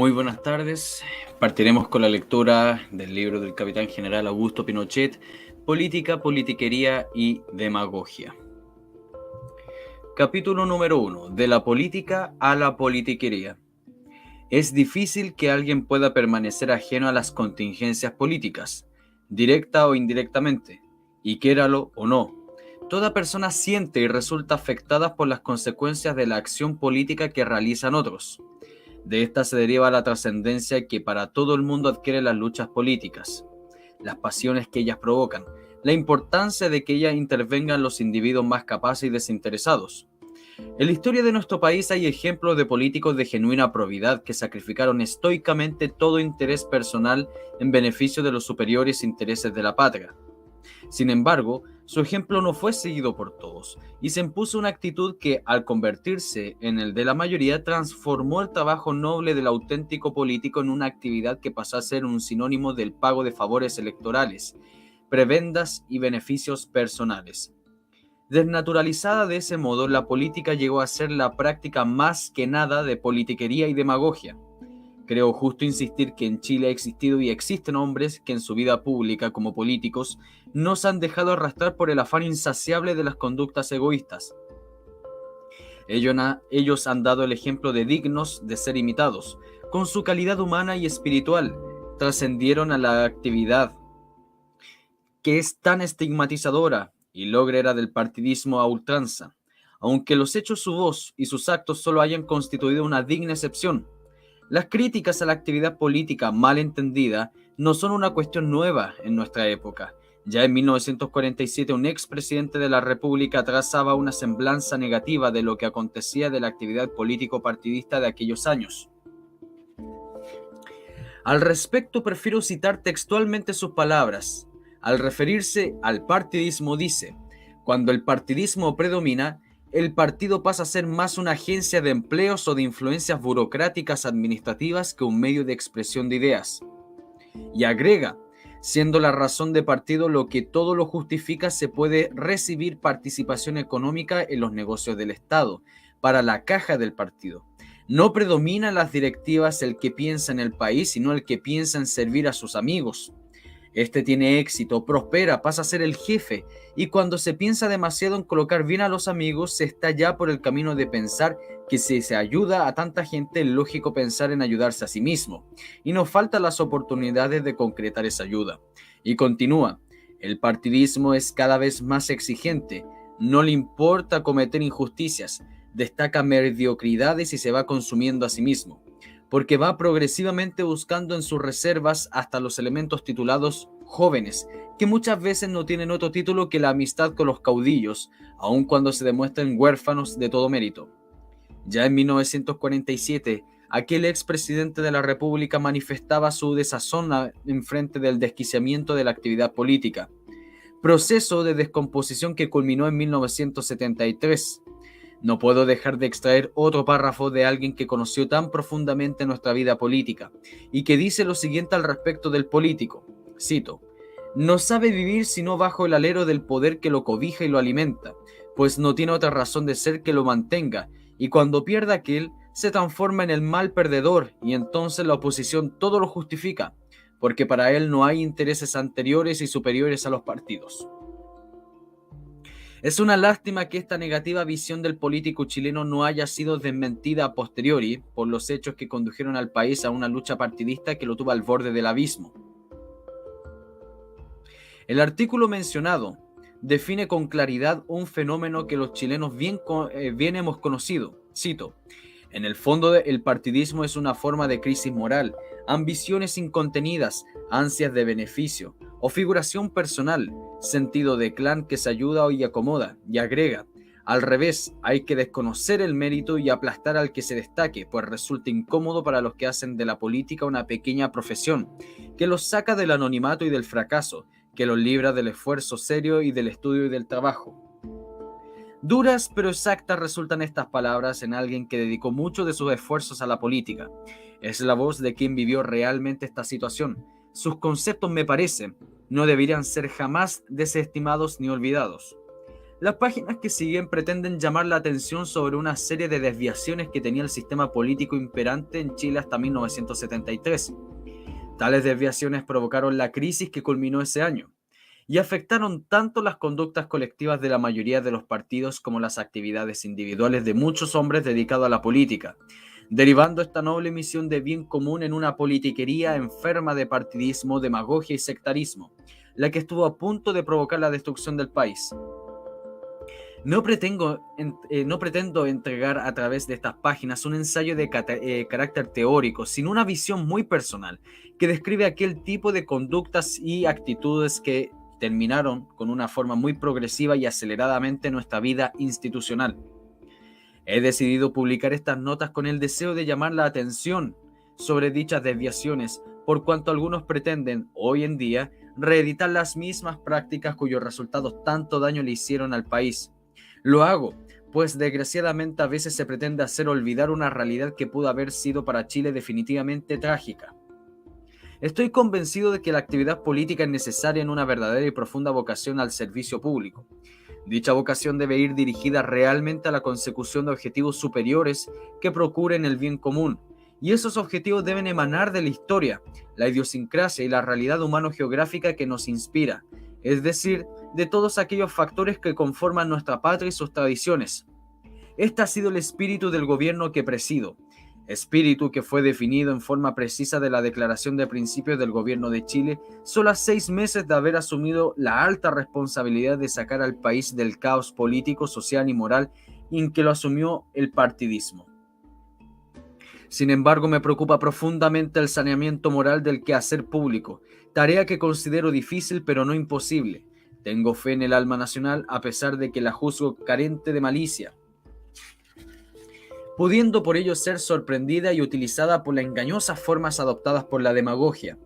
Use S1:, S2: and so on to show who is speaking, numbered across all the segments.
S1: Muy buenas tardes. Partiremos con la lectura del libro del capitán general Augusto Pinochet, Política, Politiquería y Demagogia. Capítulo número 1. De la política a la politiquería. Es difícil que alguien pueda permanecer ajeno a las contingencias políticas, directa o indirectamente, y quéralo o no. Toda persona siente y resulta afectada por las consecuencias de la acción política que realizan otros. De esta se deriva la trascendencia que para todo el mundo adquiere las luchas políticas, las pasiones que ellas provocan, la importancia de que ellas intervengan los individuos más capaces y desinteresados. En la historia de nuestro país hay ejemplos de políticos de genuina probidad que sacrificaron estoicamente todo interés personal en beneficio de los superiores intereses de la patria. Sin embargo, su ejemplo no fue seguido por todos, y se impuso una actitud que, al convertirse en el de la mayoría, transformó el trabajo noble del auténtico político en una actividad que pasó a ser un sinónimo del pago de favores electorales, prebendas y beneficios personales. Desnaturalizada de ese modo, la política llegó a ser la práctica más que nada de politiquería y demagogia. Creo justo insistir que en Chile ha existido y existen hombres que en su vida pública como políticos no se han dejado arrastrar por el afán insaciable de las conductas egoístas. Ellos han dado el ejemplo de dignos de ser imitados. Con su calidad humana y espiritual, trascendieron a la actividad que es tan estigmatizadora y logrera del partidismo a ultranza, aunque los hechos, su voz y sus actos solo hayan constituido una digna excepción. Las críticas a la actividad política mal entendida no son una cuestión nueva en nuestra época. Ya en 1947 un expresidente de la República trazaba una semblanza negativa de lo que acontecía de la actividad político-partidista de aquellos años. Al respecto prefiero citar textualmente sus palabras. Al referirse al partidismo dice: cuando el partidismo predomina, el partido pasa a ser más una agencia de empleos o de influencias burocráticas administrativas que un medio de expresión de ideas. Y agrega: siendo la razón de partido lo que todo lo justifica, se puede recibir participación económica en los negocios del Estado, para la caja del partido. No predomina en las directivas el que piensa en el país, sino el que piensa en servir a sus amigos. Este tiene éxito, prospera, pasa a ser el jefe, y cuando se piensa demasiado en colocar bien a los amigos, se está ya por el camino de pensar que si se ayuda a tanta gente, es lógico pensar en ayudarse a sí mismo, y nos faltan las oportunidades de concretar esa ayuda. Y continúa: el partidismo es cada vez más exigente, no le importa cometer injusticias, destaca mediocridades y se va consumiendo a sí mismo, porque va progresivamente buscando en sus reservas hasta los elementos titulados jóvenes, que muchas veces no tienen otro título que la amistad con los caudillos, aun cuando se demuestren huérfanos de todo mérito. Ya en 1947, aquel expresidente de la República manifestaba su desazón en frente del desquiciamiento de la actividad política, proceso de descomposición que culminó en 1973. No puedo dejar de extraer otro párrafo de alguien que conoció tan profundamente nuestra vida política y que dice lo siguiente al respecto del político. Cito: no sabe vivir sino bajo el alero del poder que lo cobija y lo alimenta, pues no tiene otra razón de ser que lo mantenga, y cuando pierde aquel, se transforma en el mal perdedor, y entonces la oposición todo lo justifica, porque para él no hay intereses anteriores y superiores a los partidos. Es una lástima que esta negativa visión del político chileno no haya sido desmentida a posteriori por los hechos que condujeron al país a una lucha partidista que lo tuvo al borde del abismo. El artículo mencionado define con claridad un fenómeno que los chilenos bien hemos conocido. Cito: en el fondo, el partidismo es una forma de crisis moral, ambiciones incontenidas, ansias de beneficio o figuración personal, sentido de clan que se ayuda y acomoda, y agrega: al revés, hay que desconocer el mérito y aplastar al que se destaque, pues resulta incómodo para los que hacen de la política una pequeña profesión, que los saca del anonimato y del fracaso, que los libra del esfuerzo serio y del estudio y del trabajo. Duras pero exactas resultan estas palabras en alguien que dedicó mucho de sus esfuerzos a la política. Es la voz de quien vivió realmente esta situación. Sus conceptos, me parece, no deberían ser jamás desestimados ni olvidados. Las páginas que siguen pretenden llamar la atención sobre una serie de desviaciones que tenía el sistema político imperante en Chile hasta 1973. Tales desviaciones provocaron la crisis que culminó ese año y afectaron tanto las conductas colectivas de la mayoría de los partidos como las actividades individuales de muchos hombres dedicados a la política, derivando esta noble misión de bien común en una politiquería enferma de partidismo, demagogia y sectarismo, la que estuvo a punto de provocar la destrucción del país. No pretendo entregar a través de estas páginas un ensayo de carácter teórico, sino una visión muy personal que describe aquel tipo de conductas y actitudes que terminaron con una forma muy progresiva y aceleradamente nuestra vida institucional. He decidido publicar estas notas con el deseo de llamar la atención sobre dichas desviaciones, por cuanto algunos pretenden, hoy en día, reeditar las mismas prácticas cuyos resultados tanto daño le hicieron al país. Lo hago, pues desgraciadamente a veces se pretende hacer olvidar una realidad que pudo haber sido para Chile definitivamente trágica. Estoy convencido de que la actividad política es necesaria en una verdadera y profunda vocación al servicio público. Dicha vocación debe ir dirigida realmente a la consecución de objetivos superiores que procuren el bien común, y esos objetivos deben emanar de la historia, la idiosincrasia y la realidad humano-geográfica que nos inspira, es decir, de todos aquellos factores que conforman nuestra patria y sus tradiciones. Este ha sido el espíritu del gobierno que presido, espíritu que fue definido en forma precisa de la Declaración de Principios del Gobierno de Chile, solo a 6 meses de haber asumido la alta responsabilidad de sacar al país del caos político, social y moral en que lo asumió el partidismo. Sin embargo, me preocupa profundamente el saneamiento moral del quehacer público, tarea que considero difícil pero no imposible. Tengo fe en el alma nacional a pesar de que la juzgo carente de malicia, pudiendo por ello ser sorprendida y utilizada por las engañosas formas adoptadas por la demagogia.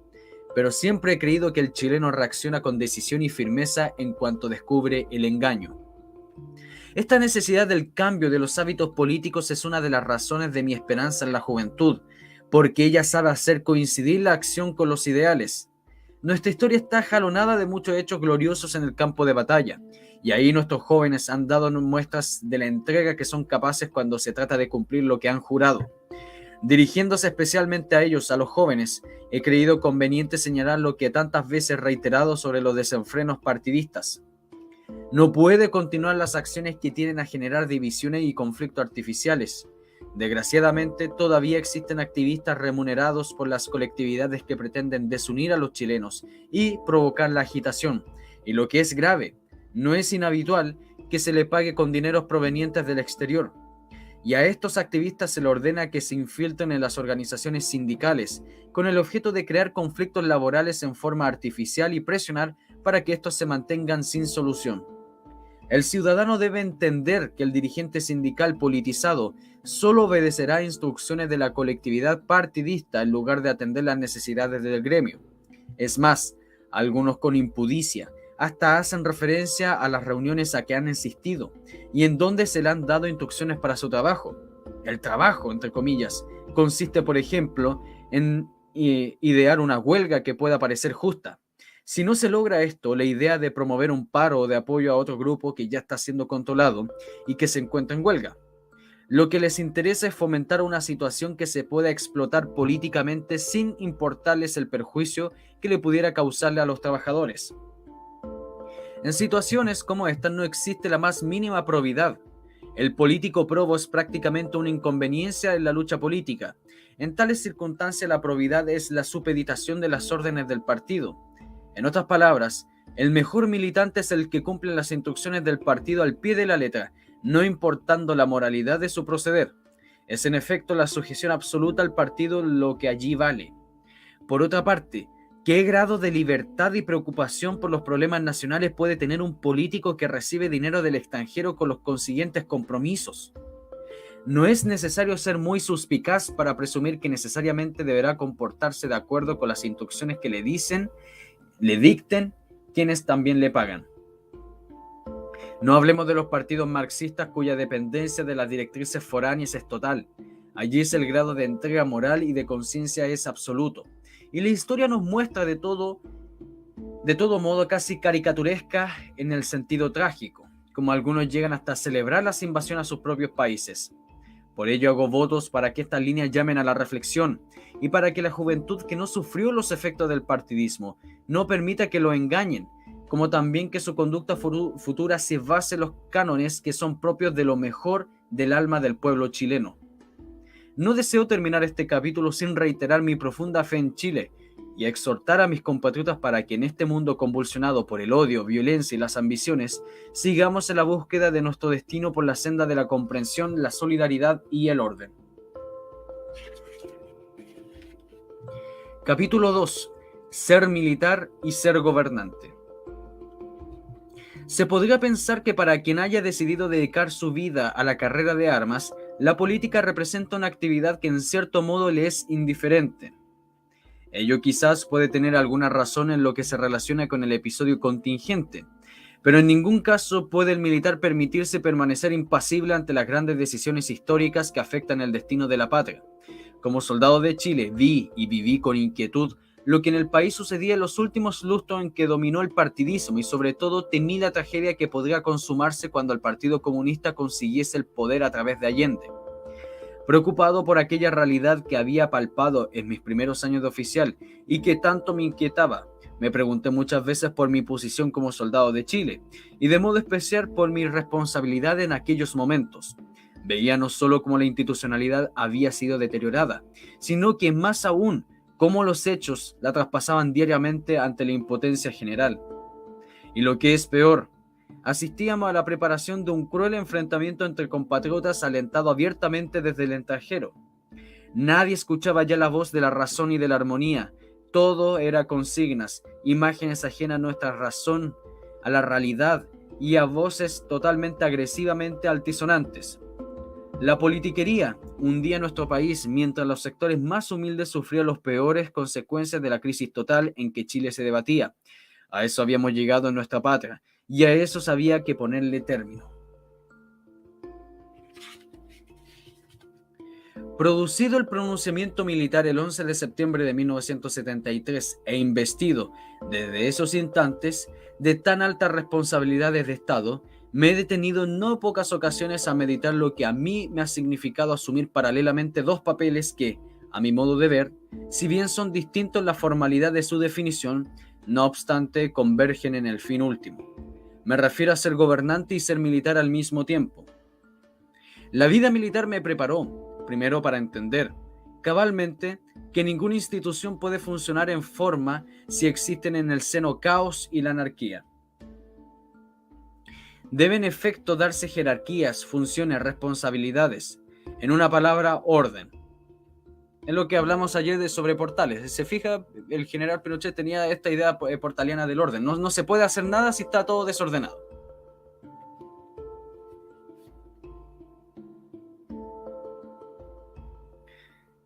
S1: Pero siempre he creído que el chileno reacciona con decisión y firmeza en cuanto descubre el engaño. Esta necesidad del cambio de los hábitos políticos es una de las razones de mi esperanza en la juventud, porque ella sabe hacer coincidir la acción con los ideales. Nuestra historia está jalonada de muchos hechos gloriosos en el campo de batalla, y ahí nuestros jóvenes han dado muestras de la entrega que son capaces cuando se trata de cumplir lo que han jurado. Dirigiéndose especialmente a ellos, a los jóvenes, he creído conveniente señalar lo que tantas veces he reiterado sobre los desenfrenos partidistas. No puede continuar las acciones que tienden a generar divisiones y conflictos artificiales. Desgraciadamente, todavía existen activistas remunerados por las colectividades que pretenden desunir a los chilenos y provocar la agitación. Y lo que es grave, no es inhabitual que se le pague con dineros provenientes del exterior. Y a estos activistas se les ordena que se infiltren en las organizaciones sindicales con el objeto de crear conflictos laborales en forma artificial y presionar para que estos se mantengan sin solución. El ciudadano debe entender que el dirigente sindical politizado solo obedecerá a instrucciones de la colectividad partidista en lugar de atender las necesidades del gremio. Es más, algunos con impudicia hasta hacen referencia a las reuniones a que han asistido y en donde se le han dado instrucciones para su trabajo. El trabajo, entre comillas, consiste, por ejemplo, en idear una huelga que pueda parecer justa. Si no se logra esto, la idea de promover un paro o de apoyo a otro grupo que ya está siendo controlado y que se encuentra en huelga. Lo que les interesa es fomentar una situación que se pueda explotar políticamente sin importarles el perjuicio que le pudiera causarle a los trabajadores. En situaciones como esta no existe la más mínima probidad. El político probo es prácticamente una inconveniencia en la lucha política. En tales circunstancias la probidad es la supeditación de las órdenes del partido. En otras palabras, el mejor militante es el que cumple las instrucciones del partido al pie de la letra, no importando la moralidad de su proceder. Es en efecto la sujeción absoluta al partido lo que allí vale. Por otra parte, ¿qué grado de libertad y preocupación por los problemas nacionales puede tener un político que recibe dinero del extranjero con los consiguientes compromisos? No es necesario ser muy suspicaz para presumir que necesariamente deberá comportarse de acuerdo con las instrucciones que le dicten quienes también le pagan. No hablemos de los partidos marxistas cuya dependencia de las directrices foráneas es total. Allí el grado de entrega moral y de conciencia es absoluto. Y la historia nos muestra de todo modo casi caricaturesca en el sentido trágico, como algunos llegan hasta celebrar las invasiones a sus propios países. Por ello hago votos para que estas líneas llamen a la reflexión y para que la juventud que no sufrió los efectos del partidismo no permita que lo engañen, como también que su conducta futura se base en los cánones que son propios de lo mejor del alma del pueblo chileno. No deseo terminar este capítulo sin reiterar mi profunda fe en Chile y exhortar a mis compatriotas para que en este mundo convulsionado por el odio, violencia y las ambiciones, sigamos en la búsqueda de nuestro destino por la senda de la comprensión, la solidaridad y el orden. Capítulo 2. Ser militar y ser gobernante. Se podría pensar que para quien haya decidido dedicar su vida a la carrera de armas, la política representa una actividad que en cierto modo le es indiferente. Ello quizás puede tener alguna razón en lo que se relaciona con el episodio contingente, pero en ningún caso puede el militar permitirse permanecer impasible ante las grandes decisiones históricas que afectan el destino de la patria. Como soldado de Chile, vi y viví con inquietud lo que en el país sucedía en los últimos lustros en que dominó el partidismo y sobre todo temí la tragedia que podría consumarse cuando el Partido Comunista consiguiese el poder a través de Allende. Preocupado por aquella realidad que había palpado en mis primeros años de oficial y que tanto me inquietaba, me pregunté muchas veces por mi posición como soldado de Chile y de modo especial por mi responsabilidad en aquellos momentos. Veía no solo cómo la institucionalidad había sido deteriorada, sino que más aún cómo los hechos la traspasaban diariamente ante la impotencia general. Y lo que es peor, asistíamos a la preparación de un cruel enfrentamiento entre compatriotas alentado abiertamente desde el extranjero. Nadie escuchaba ya la voz de la razón y de la armonía. Todo era consignas, imágenes ajenas a nuestra razón, a la realidad y a voces totalmente agresivamente altisonantes. La politiquería hundía nuestro país mientras los sectores más humildes sufrían las peores consecuencias de la crisis total en que Chile se debatía. A eso habíamos llegado en nuestra patria y a eso había que ponerle término. Producido el pronunciamiento militar el 11 de septiembre de 1973 e investido desde esos instantes de tan altas responsabilidades de Estado, me he detenido en no pocas ocasiones a meditar lo que a mí me ha significado asumir paralelamente dos papeles que, a mi modo de ver, si bien son distintos en la formalidad de su definición, no obstante convergen en el fin último. Me refiero a ser gobernante y ser militar al mismo tiempo. La vida militar me preparó, primero para entender, cabalmente, que ninguna institución puede funcionar en forma si existen en el seno caos y la anarquía. Deben en efecto darse jerarquías, funciones, responsabilidades. En una palabra, orden. Es lo que hablamos ayer sobre Portales. Se fija, el general Pinochet tenía esta idea portaliana del orden. No se puede hacer nada si está todo desordenado.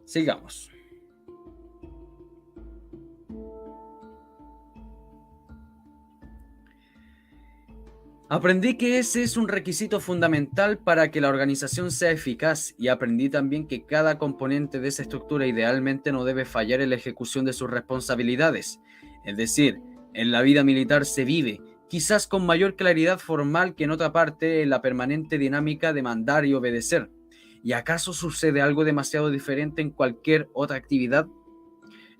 S1: Sigamos. Aprendí que ese es un requisito fundamental para que la organización sea eficaz y aprendí también que cada componente de esa estructura idealmente no debe fallar en la ejecución de sus responsabilidades. Es decir, en la vida militar se vive, quizás con mayor claridad formal que en otra parte, en la permanente dinámica de mandar y obedecer. ¿Y acaso sucede algo demasiado diferente en cualquier otra actividad?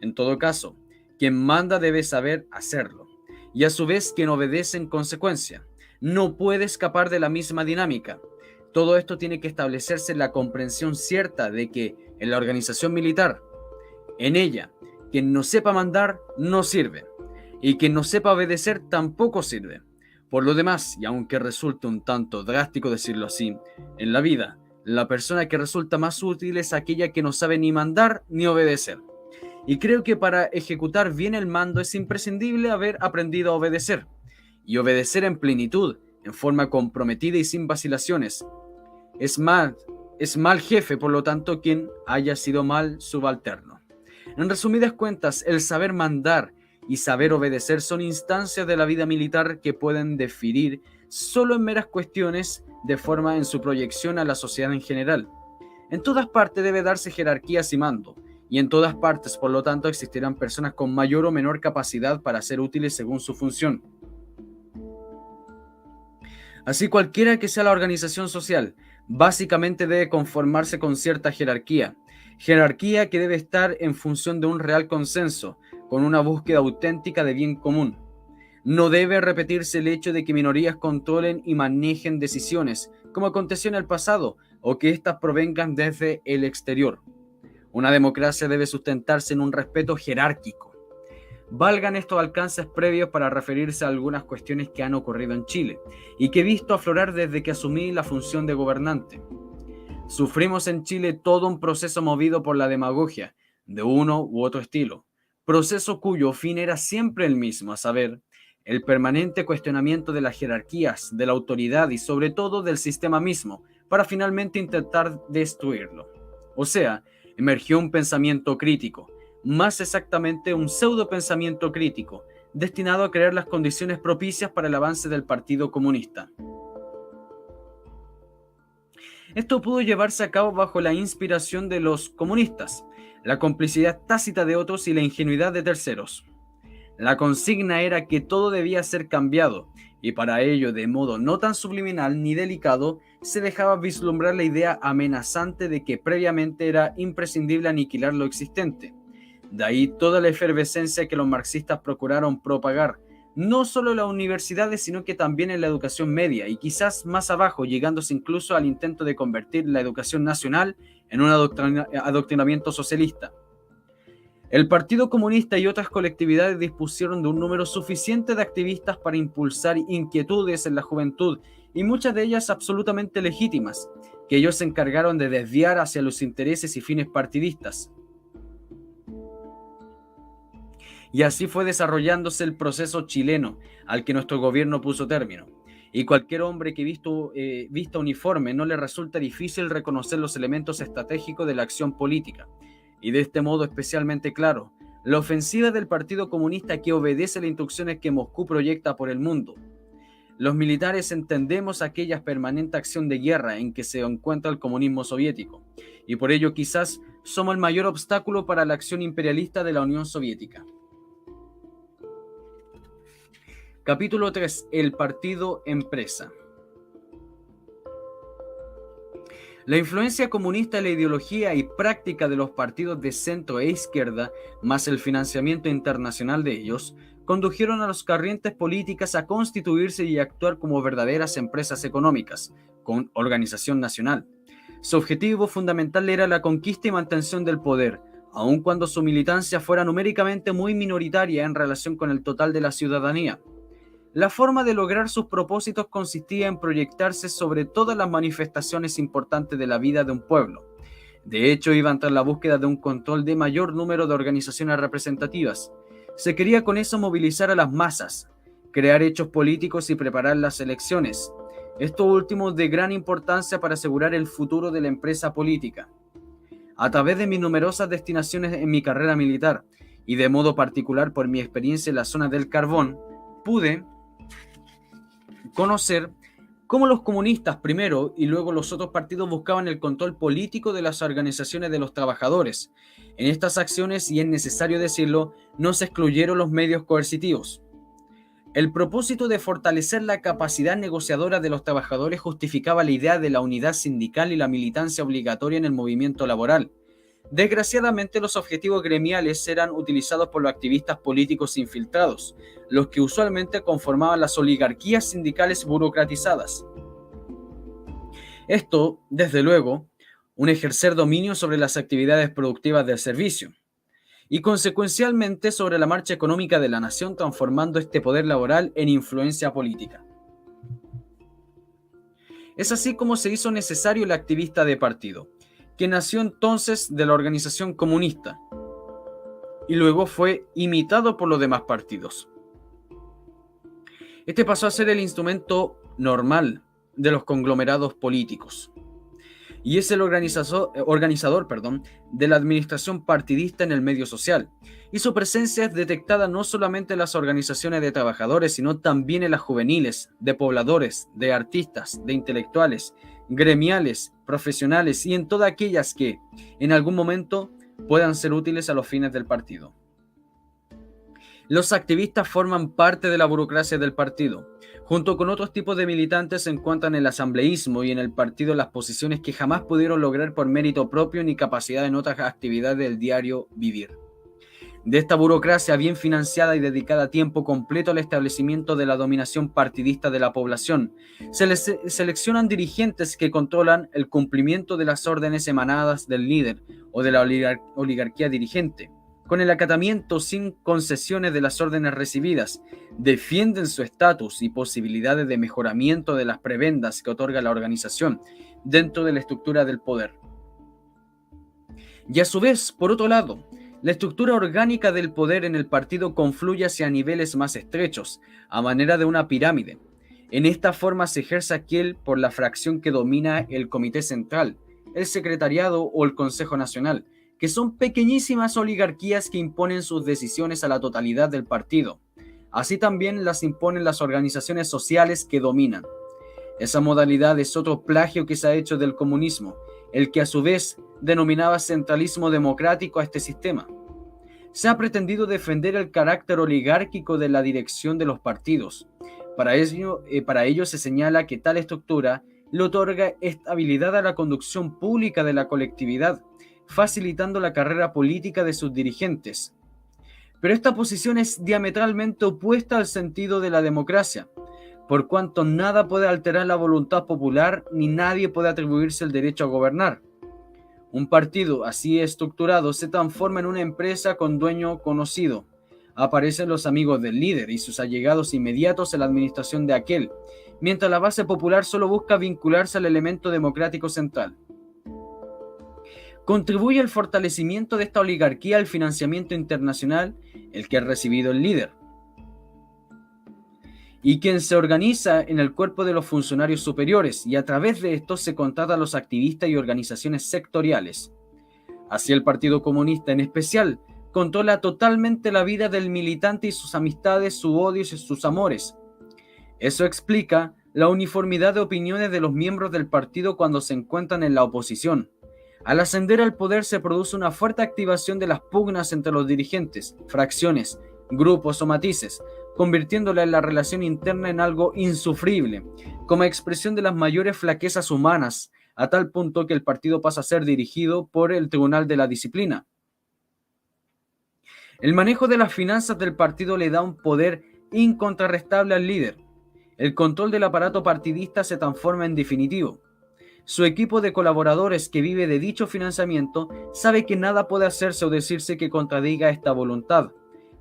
S1: En todo caso, quien manda debe saber hacerlo, y a su vez quien obedece en consecuencia. No puede escapar de la misma dinámica. Todo esto tiene que establecerse en la comprensión cierta de que en la organización militar, en ella, quien no sepa mandar no sirve, y quien no sepa obedecer tampoco sirve. Por lo demás, y aunque resulte un tanto drástico decirlo así, en la vida, la persona que resulta más útil es aquella que no sabe ni mandar ni obedecer. Y creo que para ejecutar bien el mando es imprescindible haber aprendido a obedecer. Y obedecer en plenitud, en forma comprometida y sin vacilaciones. Es mal jefe, por lo tanto, quien haya sido mal subalterno. En resumidas cuentas, el saber mandar y saber obedecer son instancias de la vida militar que pueden definir solo en meras cuestiones de forma en su proyección a la sociedad en general. En todas partes debe darse jerarquías y mando, y en todas partes, por lo tanto, existirán personas con mayor o menor capacidad para ser útiles según su función. Así cualquiera que sea la organización social, básicamente debe conformarse con cierta jerarquía que debe estar en función de un real consenso, con una búsqueda auténtica de bien común. No debe repetirse el hecho de que minorías controlen y manejen decisiones, como aconteció en el pasado, o que éstas provengan desde el exterior. Una democracia debe sustentarse en un respeto jerárquico. Valgan estos alcances previos para referirse a algunas cuestiones que han ocurrido en Chile y que he visto aflorar desde que asumí la función de gobernante. Sufrimos en Chile todo un proceso movido por la demagogia, de uno u otro estilo, proceso cuyo fin era siempre el mismo, a saber, el permanente cuestionamiento de las jerarquías, de la autoridad y sobre todo del sistema mismo, para finalmente intentar destruirlo. O sea, emergió un pensamiento crítico, más exactamente un pseudo pensamiento crítico, destinado a crear las condiciones propicias para el avance del Partido Comunista. Esto pudo llevarse a cabo bajo la inspiración de los comunistas, la complicidad tácita de otros y la ingenuidad de terceros. La consigna era que todo debía ser cambiado, y para ello, de modo no tan subliminal ni delicado, se dejaba vislumbrar la idea amenazante de que previamente era imprescindible aniquilar lo existente. De ahí toda la efervescencia que los marxistas procuraron propagar, no solo en las universidades, sino que también en la educación media y quizás más abajo, llegándose incluso al intento de convertir la educación nacional en un adoctrinamiento socialista. El Partido Comunista y otras colectividades dispusieron de un número suficiente de activistas para impulsar inquietudes en la juventud, y muchas de ellas absolutamente legítimas, que ellos se encargaron de desviar hacia los intereses y fines partidistas. Y así fue desarrollándose el proceso chileno al que nuestro gobierno puso término. Y cualquier hombre que vista uniforme no le resulta difícil reconocer los elementos estratégicos de la acción política. Y de este modo especialmente claro, la ofensiva del Partido Comunista que obedece a las instrucciones que Moscú proyecta por el mundo. Los militares entendemos aquella permanente acción de guerra en que se encuentra el comunismo soviético, y por ello quizás somos el mayor obstáculo para la acción imperialista de la Unión Soviética. Capítulo 3. El partido empresa. La influencia comunista en la ideología y práctica de los partidos de centro e izquierda, más el financiamiento internacional de ellos, condujeron a las corrientes políticas a constituirse y actuar como verdaderas empresas económicas, con organización nacional. Su objetivo fundamental era la conquista y mantención del poder, aun cuando su militancia fuera numéricamente muy minoritaria en relación con el total de la ciudadanía. La forma de lograr sus propósitos consistía en proyectarse sobre todas las manifestaciones importantes de la vida de un pueblo. De hecho, iban tras la búsqueda de un control de mayor número de organizaciones representativas. Se quería con eso movilizar a las masas, crear hechos políticos y preparar las elecciones. Esto último de gran importancia para asegurar el futuro de la empresa política. A través de mis numerosas destinaciones en mi carrera militar, y de modo particular por mi experiencia en la zona del carbón, pude conocer cómo los comunistas primero y luego los otros partidos buscaban el control político de las organizaciones de los trabajadores. En estas acciones, y es necesario decirlo, no se excluyeron los medios coercitivos. El propósito de fortalecer la capacidad negociadora de los trabajadores justificaba la idea de la unidad sindical y la militancia obligatoria en el movimiento laboral. Desgraciadamente, los objetivos gremiales eran utilizados por los activistas políticos infiltrados, los que usualmente conformaban las oligarquías sindicales burocratizadas. Esto, desde luego, un ejercer dominio sobre las actividades productivas del servicio y consecuencialmente sobre la marcha económica de la nación, transformando este poder laboral en influencia política. Es así como se hizo necesario el activista de partido, que nació entonces de la organización comunista y luego fue imitado por los demás partidos. Este pasó a ser el instrumento normal de los conglomerados políticos y es el organizador de la administración partidista en el medio social, y su presencia es detectada no solamente en las organizaciones de trabajadores, sino también en las juveniles, de pobladores, de artistas, de intelectuales, gremiales, profesionales y en todas aquellas que, en algún momento, puedan ser útiles a los fines del partido. Los activistas forman parte de la burocracia del partido. Junto con otros tipos de militantes se encuentran el asambleísmo y en el partido las posiciones que jamás pudieron lograr por mérito propio ni capacidad en otras actividades del diario vivir. De esta burocracia bien financiada y dedicada a tiempo completo al establecimiento de la dominación partidista de la población, se les seleccionan dirigentes que controlan el cumplimiento de las órdenes emanadas del líder o de la oligarquía dirigente, con el acatamiento sin concesiones de las órdenes recibidas, defienden su estatus y posibilidades de mejoramiento de las prebendas que otorga la organización dentro de la estructura del poder. Y a su vez, por otro lado, la estructura orgánica del poder en el partido confluye hacia niveles más estrechos, a manera de una pirámide. En esta forma se ejerce aquel por la fracción que domina el Comité Central, el Secretariado o el Consejo Nacional, que son pequeñísimas oligarquías que imponen sus decisiones a la totalidad del partido. Así también las imponen las organizaciones sociales que dominan. Esa modalidad es otro plagio que se ha hecho del comunismo, el que a su vez denominaba centralismo democrático a este sistema. Se ha pretendido defender el carácter oligárquico de la dirección de los partidos. Para ello se señala que tal estructura le otorga estabilidad a la conducción pública de la colectividad, facilitando la carrera política de sus dirigentes. Pero esta posición es diametralmente opuesta al sentido de la democracia, por cuanto nada puede alterar la voluntad popular ni nadie puede atribuirse el derecho a gobernar. Un partido así estructurado se transforma en una empresa con dueño conocido. Aparecen los amigos del líder y sus allegados inmediatos en la administración de aquel, mientras la base popular solo busca vincularse al elemento democrático central. Contribuye al fortalecimiento de esta oligarquía el financiamiento internacional, el que ha recibido el líder, y quien se organiza en el cuerpo de los funcionarios superiores, y a través de esto se contrata a los activistas y organizaciones sectoriales. Así el Partido Comunista en especial controla totalmente la vida del militante y sus amistades, sus odios y sus amores. Eso explica la uniformidad de opiniones de los miembros del partido cuando se encuentran en la oposición. Al ascender al poder se produce una fuerte activación de las pugnas entre los dirigentes, fracciones, grupos o matices, convirtiéndola en la relación interna en algo insufrible, como expresión de las mayores flaquezas humanas, a tal punto que el partido pasa a ser dirigido por el Tribunal de la Disciplina. El manejo de las finanzas del partido le da un poder incontrarrestable al líder. El control del aparato partidista se transforma en definitivo. Su equipo de colaboradores que vive de dicho financiamiento sabe que nada puede hacerse o decirse que contradiga esta voluntad.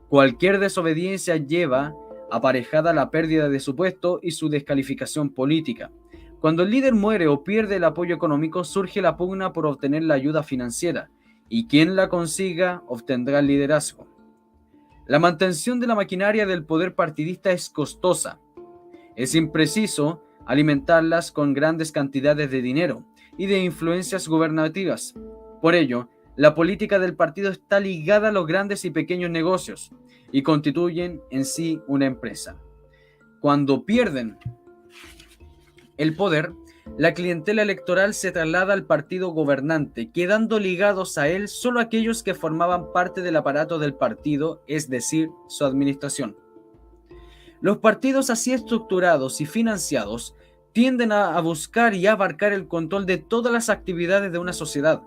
S1: Cualquier desobediencia lleva aparejada la pérdida de su puesto y su descalificación política. Cuando el líder muere o pierde el apoyo económico, surge la pugna por obtener la ayuda financiera, y quien la consiga obtendrá el liderazgo. La mantención de la maquinaria del poder partidista es costosa. Es impreciso alimentarlas con grandes cantidades de dinero y de influencias gubernativas. Por ello, la política del partido está ligada a los grandes y pequeños negocios y constituyen en sí una empresa. Cuando pierden el poder, la clientela electoral se traslada al partido gobernante, quedando ligados a él solo aquellos que formaban parte del aparato del partido, es decir, su administración. Los partidos así estructurados y financiados tienden a buscar y abarcar el control de todas las actividades de una sociedad.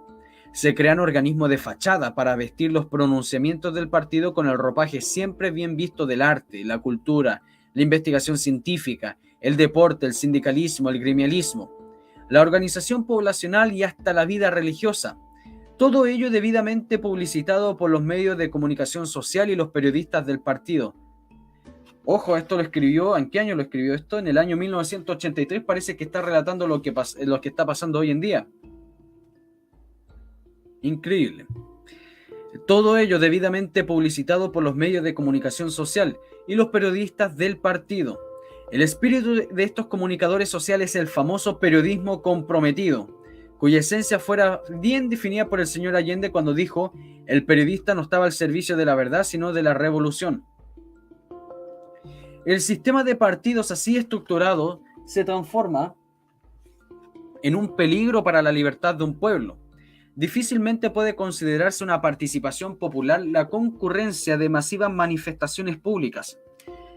S1: Se crean organismos de fachada para vestir los pronunciamientos del partido con el ropaje siempre bien visto del arte, la cultura, la investigación científica, el deporte, el sindicalismo, el gremialismo, la organización poblacional y hasta la vida religiosa. Todo ello debidamente publicitado por los medios de comunicación social y los periodistas del partido. Ojo, esto lo escribió, ¿en qué año lo escribió esto? En el año 1983, parece que está relatando lo que está pasando hoy en día. Increíble. Todo ello debidamente publicitado por los medios de comunicación social y los periodistas del partido. El espíritu de estos comunicadores sociales es el famoso periodismo comprometido, cuya esencia fuera bien definida por el señor Allende cuando dijo: el periodista no estaba al servicio de la verdad, sino de la revolución. El sistema de partidos así estructurado se transforma en un peligro para la libertad de un pueblo, difícilmente puede considerarse una participación popular la concurrencia de masivas manifestaciones públicas.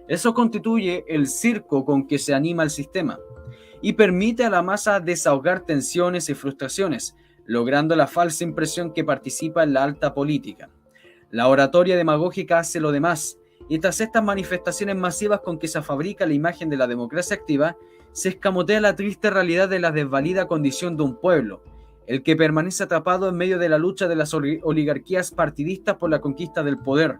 S1: Eso constituye el circo con que se anima el sistema y permite a la masa desahogar tensiones y frustraciones, logrando la falsa impresión que participa en la alta política. La oratoria demagógica hace lo demás, y tras estas manifestaciones masivas con que se fabrica la imagen de la democracia activa, se escamotea la triste realidad de la desvalida condición de un pueblo, el que permanece atrapado en medio de la lucha de las oligarquías partidistas por la conquista del poder.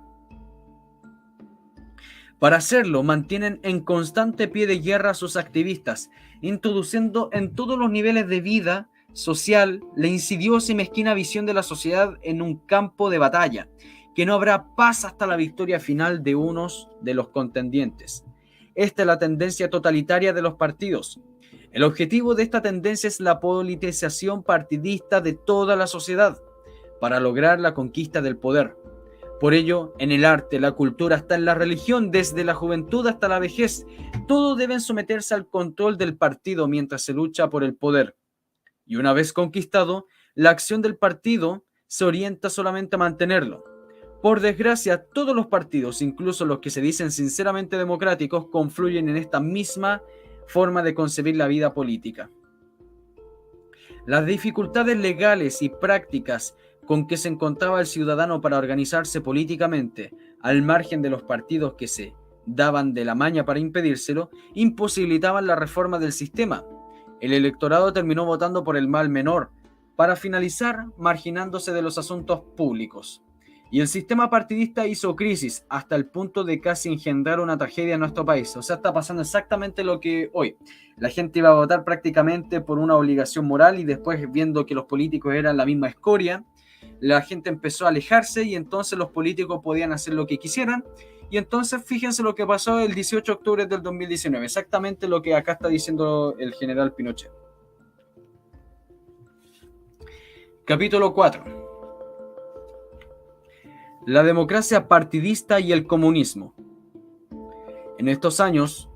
S1: Para hacerlo, mantienen en constante pie de guerra a sus activistas, introduciendo en todos los niveles de vida social la insidiosa y mezquina visión de la sociedad en un campo de batalla, que no habrá paz hasta la victoria final de unos de los contendientes. Esta es la tendencia totalitaria de los partidos. El objetivo de esta tendencia es la politización partidista de toda la sociedad, para lograr la conquista del poder. Por ello, en el arte, la cultura, hasta en la religión, desde la juventud hasta la vejez, todos deben someterse al control del partido mientras se lucha por el poder. Y una vez conquistado, la acción del partido se orienta solamente a mantenerlo. Por desgracia, todos los partidos, incluso los que se dicen sinceramente democráticos, confluyen en esta misma forma de concebir la vida política. Las dificultades legales y prácticas con que se encontraba el ciudadano para organizarse políticamente, al margen de los partidos que se daban de la maña para impedírselo, imposibilitaban la reforma del sistema. El electorado terminó votando por el mal menor, para finalizar marginándose de los asuntos públicos. Y el sistema partidista hizo crisis hasta el punto de casi engendrar una tragedia en nuestro país. O sea, está pasando exactamente lo que hoy. La gente iba a votar prácticamente por una obligación moral y después, viendo que los políticos eran la misma escoria, la gente empezó a alejarse y entonces los políticos podían hacer lo que quisieran. Y entonces fíjense lo que pasó el 18 de octubre del 2019, exactamente lo que acá está diciendo el general Pinochet. Capítulo 4. La democracia partidista y el comunismo. En estos años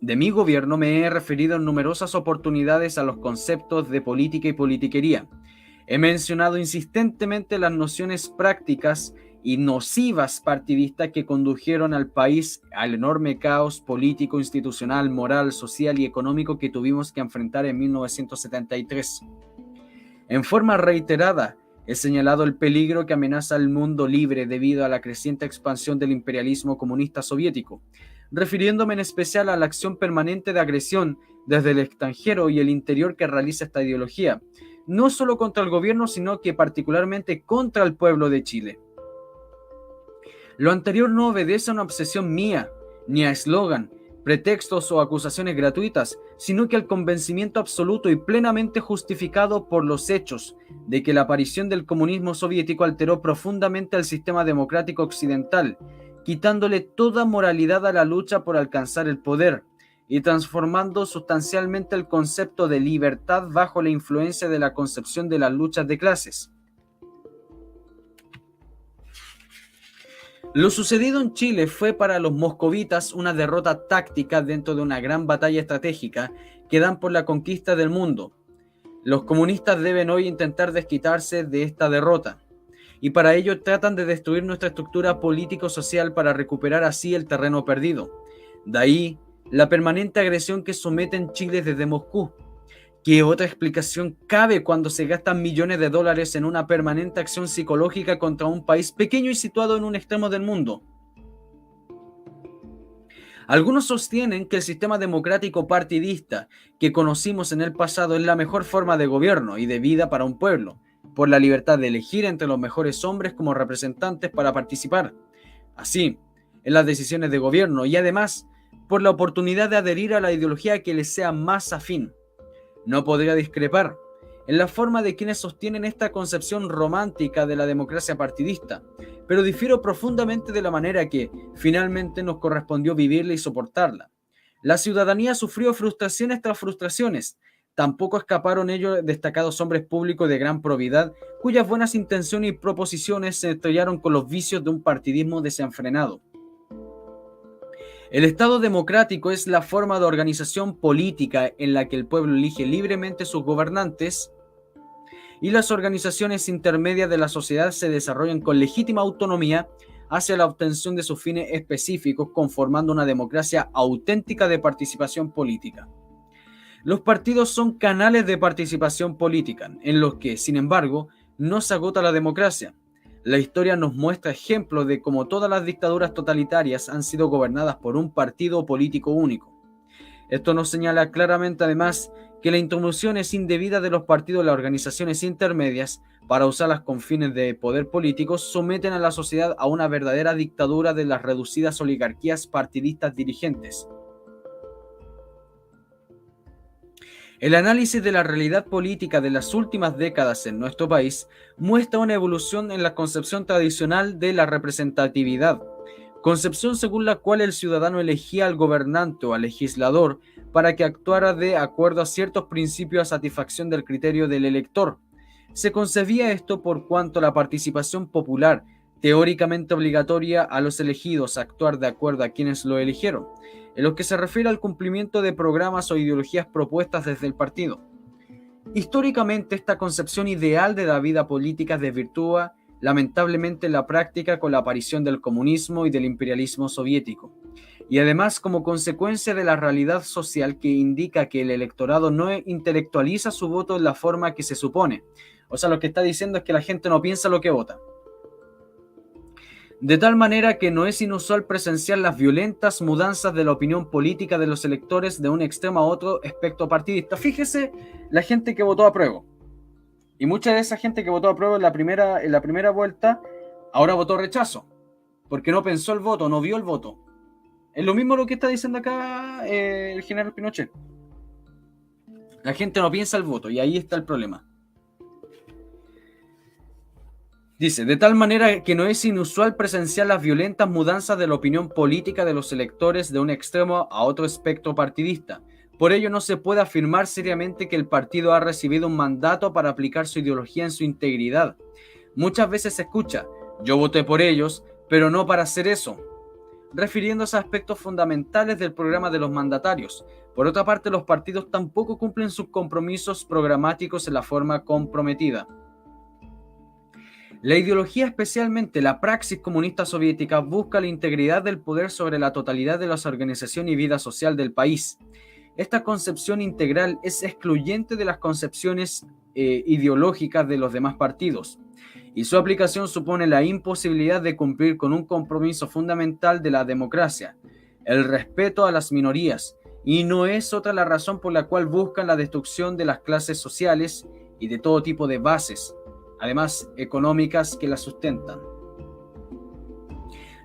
S1: de mi gobierno me he referido en numerosas oportunidades a los conceptos de política y politiquería. He mencionado insistentemente las nociones prácticas y nocivas partidistas que condujeron al país al enorme caos político, institucional, moral, social y económico que tuvimos que enfrentar en 1973. En forma reiterada, he señalado el peligro que amenaza al mundo libre debido a la creciente expansión del imperialismo comunista soviético, refiriéndome en especial a la acción permanente de agresión desde el extranjero y el interior que realiza esta ideología, no solo contra el gobierno, sino que particularmente contra el pueblo de Chile. Lo anterior no obedece a una obsesión mía, ni a eslogan, pretextos o acusaciones gratuitas, sino que al convencimiento absoluto y plenamente justificado por los hechos de que la aparición del comunismo soviético alteró profundamente el sistema democrático occidental, quitándole toda moralidad a la lucha por alcanzar el poder y transformando sustancialmente el concepto de libertad bajo la influencia de la concepción de las luchas de clases. Lo sucedido en Chile fue para los moscovitas una derrota táctica dentro de una gran batalla estratégica que dan por la conquista del mundo. Los comunistas deben hoy intentar desquitarse de esta derrota, y para ello tratan de destruir nuestra estructura político-social para recuperar así el terreno perdido. De ahí la permanente agresión que someten Chile desde Moscú. ¿Qué otra explicación cabe cuando se gastan millones de dólares en una permanente acción psicológica contra un país pequeño y situado en un extremo del mundo? Algunos sostienen que el sistema democrático partidista que conocimos en el pasado es la mejor forma de gobierno y de vida para un pueblo, por la libertad de elegir entre los mejores hombres como representantes para participar, así, en las decisiones de gobierno y además por la oportunidad de adherir a la ideología que les sea más afín. No podría discrepar en la forma de quienes sostienen esta concepción romántica de la democracia partidista, pero difiero profundamente de la manera que finalmente nos correspondió vivirla y soportarla. La ciudadanía sufrió frustraciones tras frustraciones. Tampoco escaparon ellos destacados hombres públicos de gran probidad, cuyas buenas intenciones y proposiciones se estrellaron con los vicios de un partidismo desenfrenado. El Estado democrático es la forma de organización política en la que el pueblo elige libremente sus gobernantes y las organizaciones intermedias de la sociedad se desarrollan con legítima autonomía hacia la obtención de sus fines específicos, conformando una democracia auténtica de participación política. Los partidos son canales de participación política, en los que, sin embargo, no se agota la democracia. La historia nos muestra ejemplos de cómo todas las dictaduras totalitarias han sido gobernadas por un partido político único. Esto nos señala claramente, además, que la intromisión es indebida de los partidos y las organizaciones intermedias para usarlas con fines de poder político someten a la sociedad a una verdadera dictadura de las reducidas oligarquías partidistas dirigentes. El análisis de la realidad política de las últimas décadas en nuestro país muestra una evolución en la concepción tradicional de la representatividad, concepción según la cual el ciudadano elegía al gobernante o al legislador para que actuara de acuerdo a ciertos principios a satisfacción del criterio del elector. Se concebía esto por cuanto la participación popular, teóricamente obligatoria a los elegidos a actuar de acuerdo a quienes lo eligieron, en lo que se refiere al cumplimiento de programas o ideologías propuestas desde el partido. Históricamente, esta concepción ideal de la vida política desvirtúa lamentablemente en la práctica con la aparición del comunismo y del imperialismo soviético, y además como consecuencia de la realidad social que indica que el electorado no intelectualiza su voto en la forma que se supone. O sea, lo que está diciendo es que la gente no piensa lo que vota. De tal manera que no es inusual presenciar las violentas mudanzas de la opinión política de los electores de un extremo a otro espectro partidista. Fíjese la gente que votó a prueba. Y mucha de esa gente que votó a prueba en la primera vuelta, ahora votó rechazo. Porque no pensó el voto, no vio el voto. Es lo mismo lo que está diciendo acá el general Pinochet. La gente no piensa el voto y ahí está el problema. Dice, de tal manera que no es inusual presenciar las violentas mudanzas de la opinión política de los electores de un extremo a otro espectro partidista. Por ello no se puede afirmar seriamente que el partido ha recibido un mandato para aplicar su ideología en su integridad. Muchas veces se escucha, yo voté por ellos, pero no para hacer eso, refiriéndose a aspectos fundamentales del programa de los mandatarios. Por otra parte, los partidos tampoco cumplen sus compromisos programáticos en la forma comprometida. La ideología, especialmente la praxis comunista soviética, busca la integridad del poder sobre la totalidad de las organizaciones y vida social del país. Esta concepción integral es excluyente de las concepciones ideológicas de los demás partidos, y su aplicación supone la imposibilidad de cumplir con un compromiso fundamental de la democracia, el respeto a las minorías, y no es otra la razón por la cual buscan la destrucción de las clases sociales y de todo tipo de bases, además económicas, que las sustentan.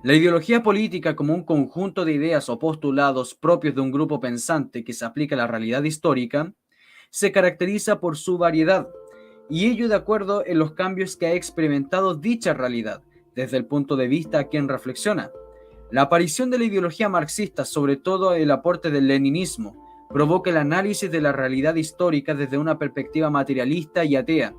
S1: La ideología política, como un conjunto de ideas o postulados propios de un grupo pensante que se aplica a la realidad histórica, se caracteriza por su variedad, y ello de acuerdo en los cambios que ha experimentado dicha realidad, desde el punto de vista a quien reflexiona. La aparición de la ideología marxista, sobre todo el aporte del leninismo, provoca el análisis de la realidad histórica desde una perspectiva materialista y atea.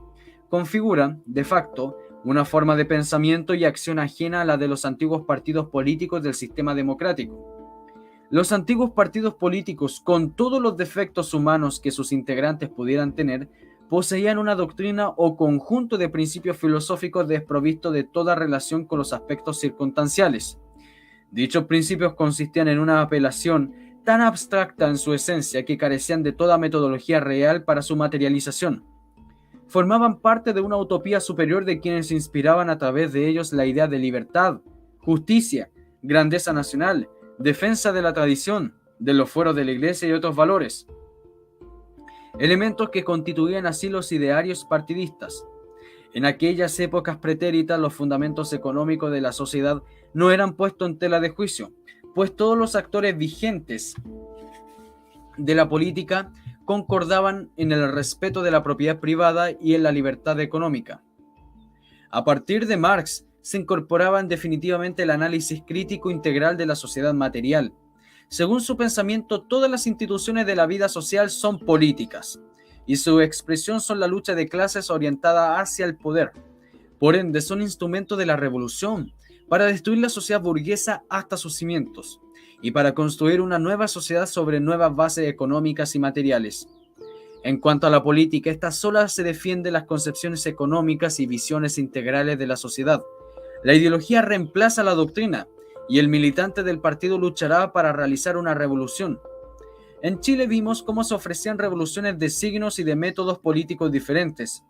S1: Configura, de facto, una forma de pensamiento y acción ajena a la de los antiguos partidos políticos del sistema democrático. Los antiguos partidos políticos, con todos los defectos humanos que sus integrantes pudieran tener, poseían una doctrina o conjunto de principios filosóficos desprovisto de toda relación con los aspectos circunstanciales. Dichos principios consistían en una apelación tan abstracta en su esencia que carecían de toda metodología real para su materialización. Formaban parte de una utopía superior de quienes inspiraban a través de ellos la idea de libertad, justicia, grandeza nacional, defensa de la tradición, de los fueros de la iglesia y otros valores. Elementos que constituían así los idearios partidistas. En aquellas épocas pretéritas, los fundamentos económicos de la sociedad no eran puestos en tela de juicio, pues todos los actores vigentes de la política concordaban en el respeto de la propiedad privada y en la libertad económica. A partir de Marx, se incorporaba definitivamente el análisis crítico integral de la sociedad material. Según su pensamiento, todas las instituciones de la vida social son políticas, y su expresión son la lucha de clases orientada hacia el poder. Por ende, son instrumentos de la revolución, para destruir la sociedad burguesa hasta sus cimientos, y para construir una nueva sociedad sobre nuevas bases económicas y materiales. En cuanto a la política, esta sola se defiende las concepciones económicas y visiones integrales de la sociedad. La ideología reemplaza la doctrina y el militante del partido luchará para realizar una revolución. En Chile vimos cómo se ofrecían revoluciones de signos y de métodos políticos diferentes.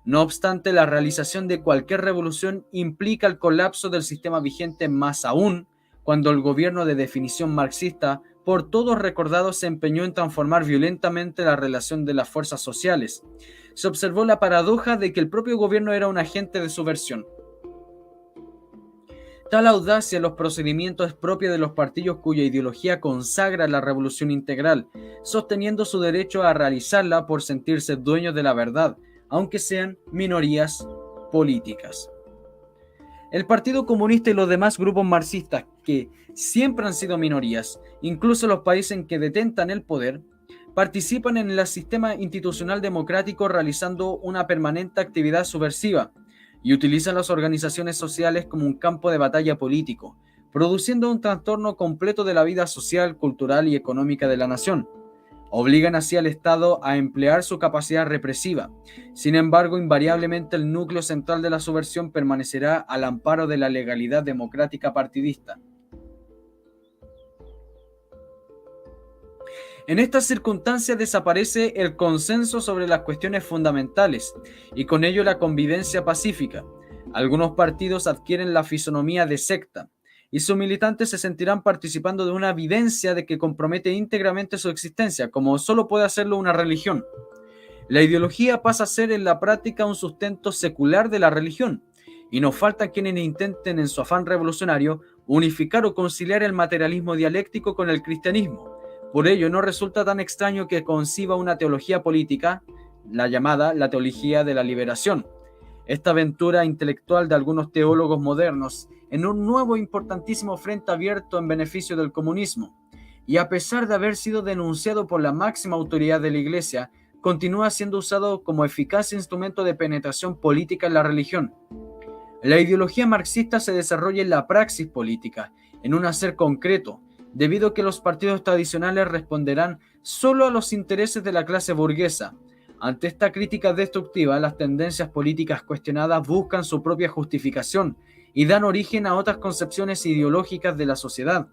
S1: No obstante, la realización de cualquier revolución implica el colapso del sistema vigente, más aún cuando el gobierno de definición marxista, por todos recordado, se empeñó en transformar violentamente la relación de las fuerzas sociales. Se observó la paradoja de que el propio gobierno era un agente de subversión. Tal audacia en los procedimientos es propia de los partidos cuya ideología consagra la revolución integral, sosteniendo su derecho a realizarla por sentirse dueños de la verdad, aunque sean minorías políticas. El Partido Comunista y los demás grupos marxistas, que siempre han sido minorías, incluso los países en que detentan el poder, participan en el sistema institucional democrático realizando una permanente actividad subversiva y utilizan las organizaciones sociales como un campo de batalla político, produciendo un trastorno completo de la vida social, cultural y económica de la nación. Obligan así al Estado a emplear su capacidad represiva. Sin embargo, invariablemente el núcleo central de la subversión permanecerá al amparo de la legalidad democrática partidista. En estas circunstancias desaparece el consenso sobre las cuestiones fundamentales y con ello la convivencia pacífica. Algunos partidos adquieren la fisonomía de secta y sus militantes se sentirán participando de una vivencia de que compromete íntegramente su existencia, como solo puede hacerlo una religión. La ideología pasa a ser en la práctica un sustento secular de la religión, y no falta quienes intenten en su afán revolucionario unificar o conciliar el materialismo dialéctico con el cristianismo. Por ello no resulta tan extraño que conciba una teología política, la llamada la teología de la liberación. Esta aventura intelectual de algunos teólogos modernos en un nuevo importantísimo frente abierto en beneficio del comunismo, y a pesar de haber sido denunciado por la máxima autoridad de la Iglesia, continúa siendo usado como eficaz instrumento de penetración política en la religión. La ideología marxista se desarrolla en la praxis política, en un hacer concreto, debido a que los partidos tradicionales responderán solo a los intereses de la clase burguesa. Ante esta crítica destructiva, las tendencias políticas cuestionadas buscan su propia justificación y dan origen a otras concepciones ideológicas de la sociedad.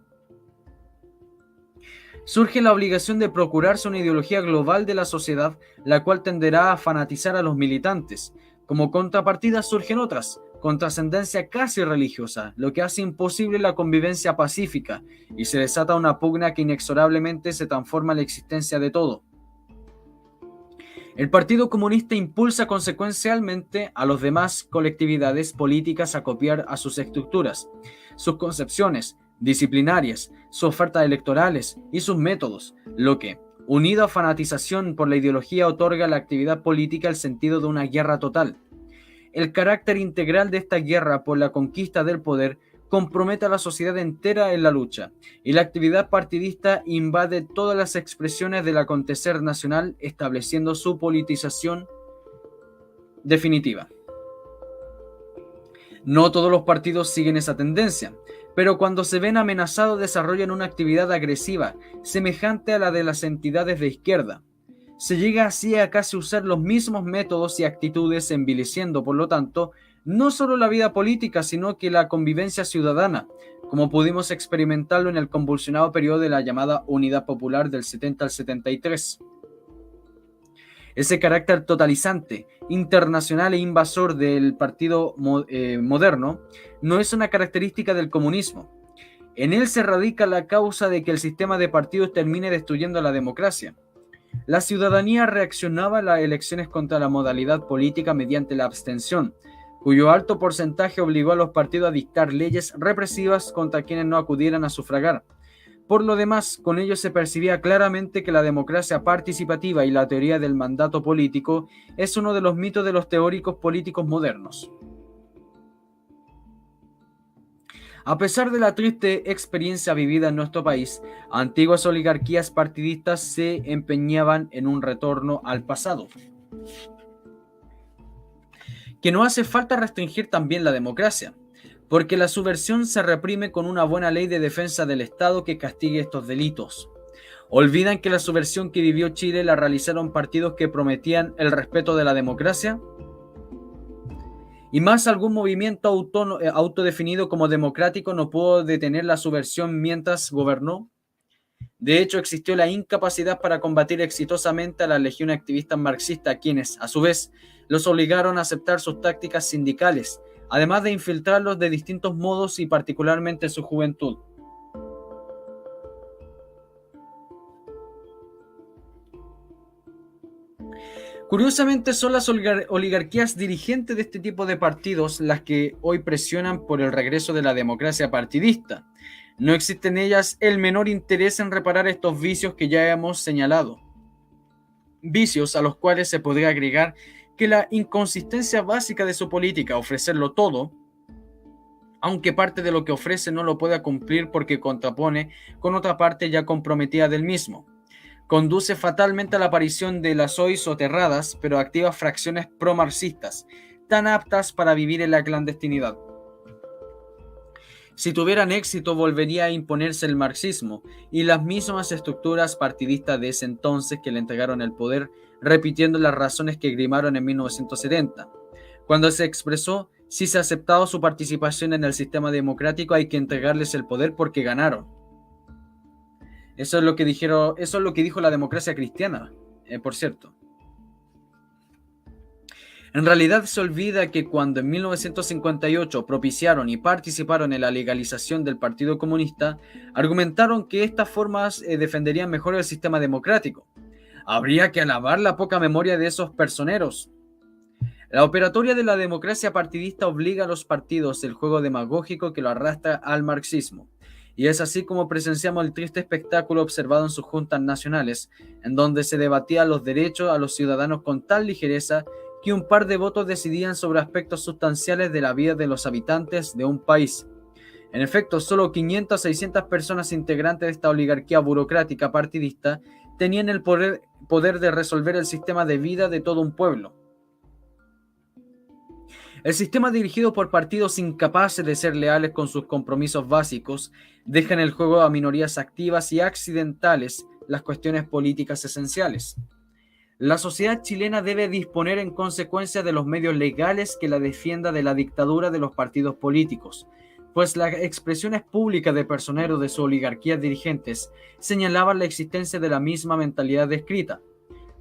S1: Surge la obligación de procurarse una ideología global de la sociedad, la cual tenderá a fanatizar a los militantes. Como contrapartida surgen otras, con trascendencia casi religiosa, lo que hace imposible la convivencia pacífica y se desata una pugna que inexorablemente se transforma en la existencia de todo. El Partido Comunista impulsa consecuencialmente a las demás colectividades políticas a copiar a sus estructuras, sus concepciones disciplinarias, sus ofertas electorales y sus métodos, lo que, unido a fanatización por la ideología, otorga a la actividad política el sentido de una guerra total. El carácter integral de esta guerra por la conquista del poder compromete a la sociedad entera en la lucha, y la actividad partidista invade todas las expresiones del acontecer nacional, estableciendo su politización definitiva. No todos los partidos siguen esa tendencia, pero cuando se ven amenazados desarrollan una actividad agresiva, semejante a la de las entidades de izquierda. Se llega así a casi usar los mismos métodos y actitudes, envileciendo, por lo tanto, no solo la vida política, sino que la convivencia ciudadana, como pudimos experimentarlo en el convulsionado periodo de la llamada Unidad Popular del 70 al 73. Ese carácter totalizante, internacional e invasor del partido moderno no es una característica del comunismo. En él se radica la causa de que el sistema de partidos termine destruyendo la democracia. La ciudadanía reaccionaba a las elecciones contra la modalidad política mediante la abstención, cuyo alto porcentaje obligó a los partidos a dictar leyes represivas contra quienes no acudieran a sufragar. Por lo demás, con ello se percibía claramente que la democracia participativa y la teoría del mandato político es uno de los mitos de los teóricos políticos modernos. A pesar de la triste experiencia vivida en nuestro país, antiguas oligarquías partidistas se empeñaban en un retorno al pasado. Que no hace falta restringir también la democracia, porque la subversión se reprime con una buena ley de defensa del Estado que castigue estos delitos. ¿Olvidan que la subversión que vivió Chile la realizaron partidos que prometían el respeto de la democracia? Y más algún movimiento autodefinido como democrático no pudo detener la subversión mientras gobernó. De hecho, existió la incapacidad para combatir exitosamente a la legión activista marxista, quienes, a su vez, los obligaron a aceptar sus tácticas sindicales, además de infiltrarlos de distintos modos y particularmente en su juventud. Curiosamente, son las oligarquías dirigentes de este tipo de partidos las que hoy presionan por el regreso de la democracia partidista. No existe en ellas el menor interés en reparar estos vicios que ya hemos señalado. Vicios a los cuales se podría agregar que la inconsistencia básica de su política, ofrecerlo todo, aunque parte de lo que ofrece no lo pueda cumplir porque contrapone con otra parte ya comprometida del mismo, conduce fatalmente a la aparición de las hoy soterradas pero activas fracciones pro-marxistas, tan aptas para vivir en la clandestinidad. Si tuvieran éxito, volvería a imponerse el marxismo y las mismas estructuras partidistas de ese entonces que le entregaron el poder, repitiendo las razones que grimaron en 1970, cuando se expresó: si se ha aceptado su participación en el sistema democrático, hay que entregarles el poder porque ganaron. Eso es lo que dijo la democracia cristiana, por cierto. En realidad se olvida que cuando en 1958 propiciaron y participaron en la legalización del Partido Comunista, argumentaron que estas formas defenderían mejor el sistema democrático. Habría que alabar la poca memoria de esos personeros. La operatoria de la democracia partidista obliga a los partidos el juego demagógico que lo arrastra al marxismo. Y es así como presenciamos el triste espectáculo observado en sus juntas nacionales, en donde se debatían los derechos a los ciudadanos con tal ligereza que un par de votos decidían sobre aspectos sustanciales de la vida de los habitantes de un país. En efecto, solo 500 o 600 personas integrantes de esta oligarquía burocrática partidista tenían el poder de resolver el sistema de vida de todo un pueblo. El sistema dirigido por partidos incapaces de ser leales con sus compromisos básicos deja en el juego a minorías activas y accidentales las cuestiones políticas esenciales. La sociedad chilena debe disponer en consecuencia de los medios legales que la defienda de la dictadura de los partidos políticos, pues las expresiones públicas de personeros de su oligarquía dirigentes señalaban la existencia de la misma mentalidad descrita.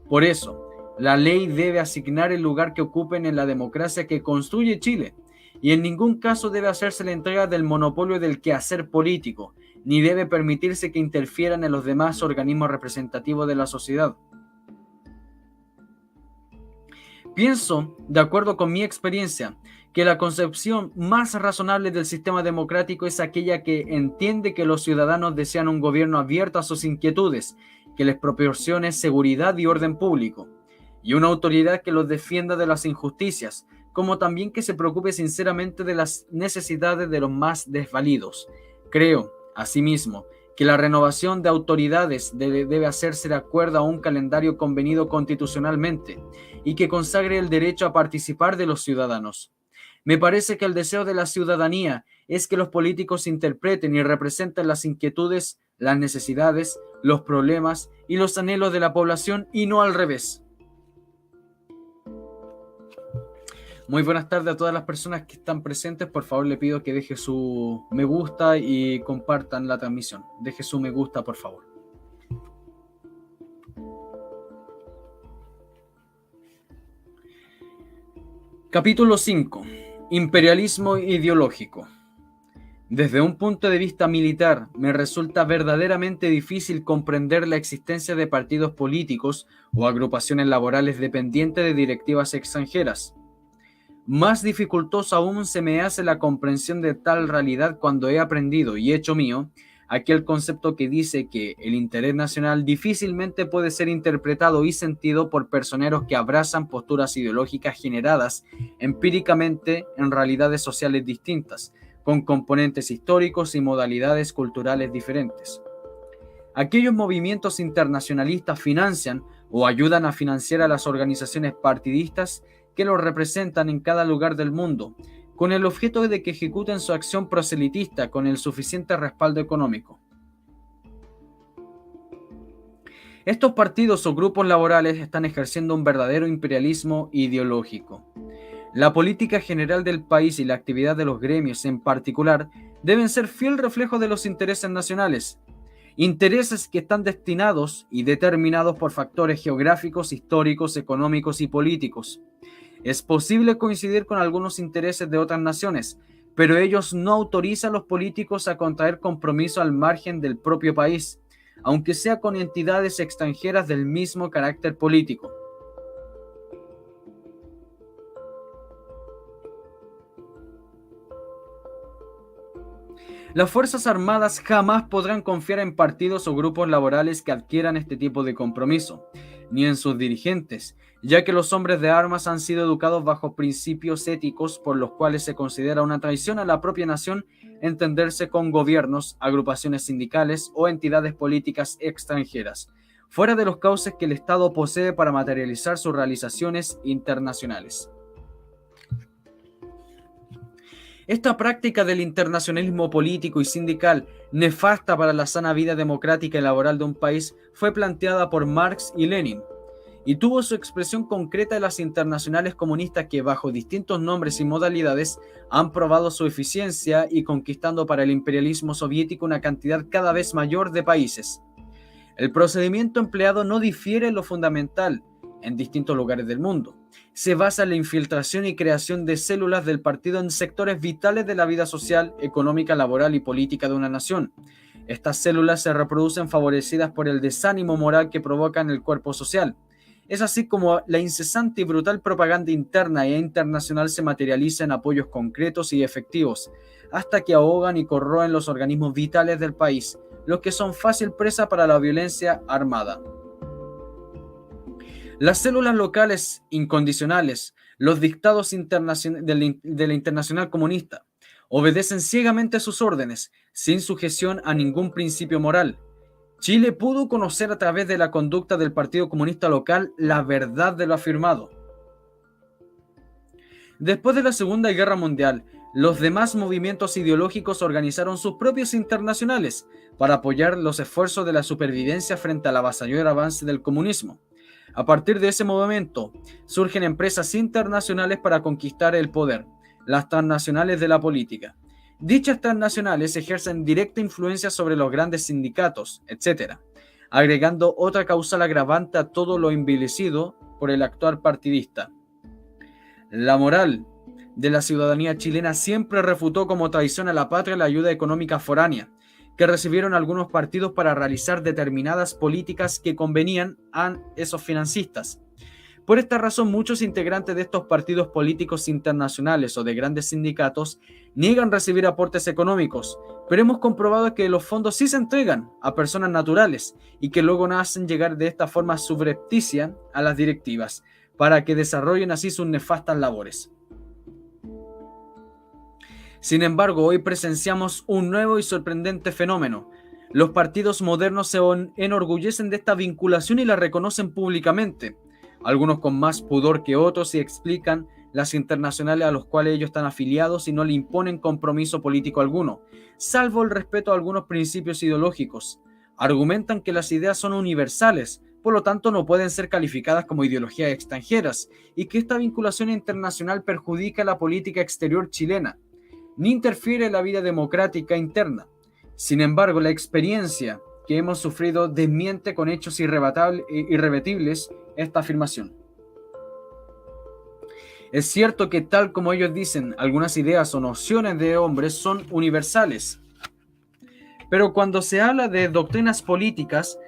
S1: Por eso, la ley debe asignar el lugar que ocupen en la democracia que construye Chile, y en ningún caso debe hacerse la entrega del monopolio del quehacer político, ni debe permitirse que interfieran en los demás organismos representativos de la sociedad. Pienso, de acuerdo con mi experiencia, que la concepción más razonable del sistema democrático es aquella que entiende que los ciudadanos desean un gobierno abierto a sus inquietudes, que les proporcione seguridad y orden público, y una autoridad que los defienda de las injusticias, como también que se preocupe sinceramente de las necesidades de los más desvalidos. Creo, asimismo, que la renovación de autoridades debe hacerse de acuerdo a un calendario convenido constitucionalmente y que consagre el derecho a participar de los ciudadanos. Me parece que el deseo de la ciudadanía es que los políticos interpreten y representen las inquietudes, las necesidades, los problemas y los anhelos de la población y no al revés. Muy buenas tardes a todas las personas que están presentes. Por favor, le pido que deje su me gusta y compartan la transmisión. Deje su me gusta, por favor. Capítulo 5. Imperialismo ideológico. Desde un punto de vista militar, me resulta verdaderamente difícil comprender la existencia de partidos políticos o agrupaciones laborales dependientes de directivas extranjeras. Más dificultosa aún se me hace la comprensión de tal realidad cuando he aprendido y hecho mío aquel concepto que dice que el interés nacional difícilmente puede ser interpretado y sentido por personeros que abrazan posturas ideológicas generadas empíricamente en realidades sociales distintas, con componentes históricos y modalidades culturales diferentes. Aquellos movimientos internacionalistas financian o ayudan a financiar a las organizaciones partidistas que los representan en cada lugar del mundo, con el objeto de que ejecuten su acción proselitista con el suficiente respaldo económico. Estos partidos o grupos laborales están ejerciendo un verdadero imperialismo ideológico. La política general del país y la actividad de los gremios en particular deben ser fiel reflejo de los intereses nacionales, intereses que están destinados y determinados por factores geográficos, históricos, económicos y políticos. Es posible coincidir con algunos intereses de otras naciones, pero ellos no autorizan a los políticos a contraer compromiso al margen del propio país, aunque sea con entidades extranjeras del mismo carácter político. Las Fuerzas Armadas jamás podrán confiar en partidos o grupos laborales que adquieran este tipo de compromiso, ni en sus dirigentes, ya que los hombres de armas han sido educados bajo principios éticos por los cuales se considera una traición a la propia nación entenderse con gobiernos, agrupaciones sindicales o entidades políticas extranjeras, fuera de los cauces que el Estado posee para materializar sus realizaciones internacionales. Esta práctica del internacionalismo político y sindical, nefasta para la sana vida democrática y laboral de un país, fue planteada por Marx y Lenin, y tuvo su expresión concreta en las internacionales comunistas que, bajo distintos nombres y modalidades, han probado su eficiencia y conquistando para el imperialismo soviético una cantidad cada vez mayor de países. El procedimiento empleado no difiere en lo fundamental en distintos lugares del mundo. Se basa en la infiltración y creación de células del partido en sectores vitales de la vida social, económica, laboral y política de una nación. Estas células se reproducen favorecidas por el desánimo moral que provocan el cuerpo social. Es así como la incesante y brutal propaganda interna e internacional se materializa en apoyos concretos y efectivos, hasta que ahogan y corroen los organismos vitales del país, los que son fácil presa para la violencia armada. Las células locales incondicionales, los dictados de la Internacional Comunista, obedecen ciegamente sus órdenes, sin sujeción a ningún principio moral. Chile pudo conocer a través de la conducta del Partido Comunista local la verdad de lo afirmado. Después de la Segunda Guerra Mundial, los demás movimientos ideológicos organizaron sus propios internacionales para apoyar los esfuerzos de la supervivencia frente al avasallador avance del comunismo. A partir de ese momento, surgen empresas internacionales para conquistar el poder, las transnacionales de la política. Dichas transnacionales ejercen directa influencia sobre los grandes sindicatos, etc., agregando otra causal agravante a todo lo envilecido por el actual partidista. La moral de la ciudadanía chilena siempre refutó como traición a la patria la ayuda económica foránea que recibieron algunos partidos para realizar determinadas políticas que convenían a esos financistas. Por esta razón, muchos integrantes de estos partidos políticos internacionales o de grandes sindicatos niegan recibir aportes económicos, pero hemos comprobado que los fondos sí se entregan a personas naturales y que luego hacen llegar de esta forma subrepticia a las directivas, para que desarrollen así sus nefastas labores. Sin embargo, hoy presenciamos un nuevo y sorprendente fenómeno. Los partidos modernos se enorgullecen de esta vinculación y la reconocen públicamente, algunos con más pudor que otros, y explican las internacionales a las cuales ellos están afiliados y no le imponen compromiso político alguno, salvo el respeto a algunos principios ideológicos. Argumentan que las ideas son universales, por lo tanto no pueden ser calificadas como ideologías extranjeras, y que esta vinculación internacional perjudica la política exterior chilena, ni interfiere en la vida democrática interna. Sin embargo, la experiencia que hemos sufrido desmiente con hechos irrebatibles esta afirmación. Es cierto que, tal como ellos dicen, algunas ideas o nociones de hombres son universales, pero cuando se habla de doctrinas políticas,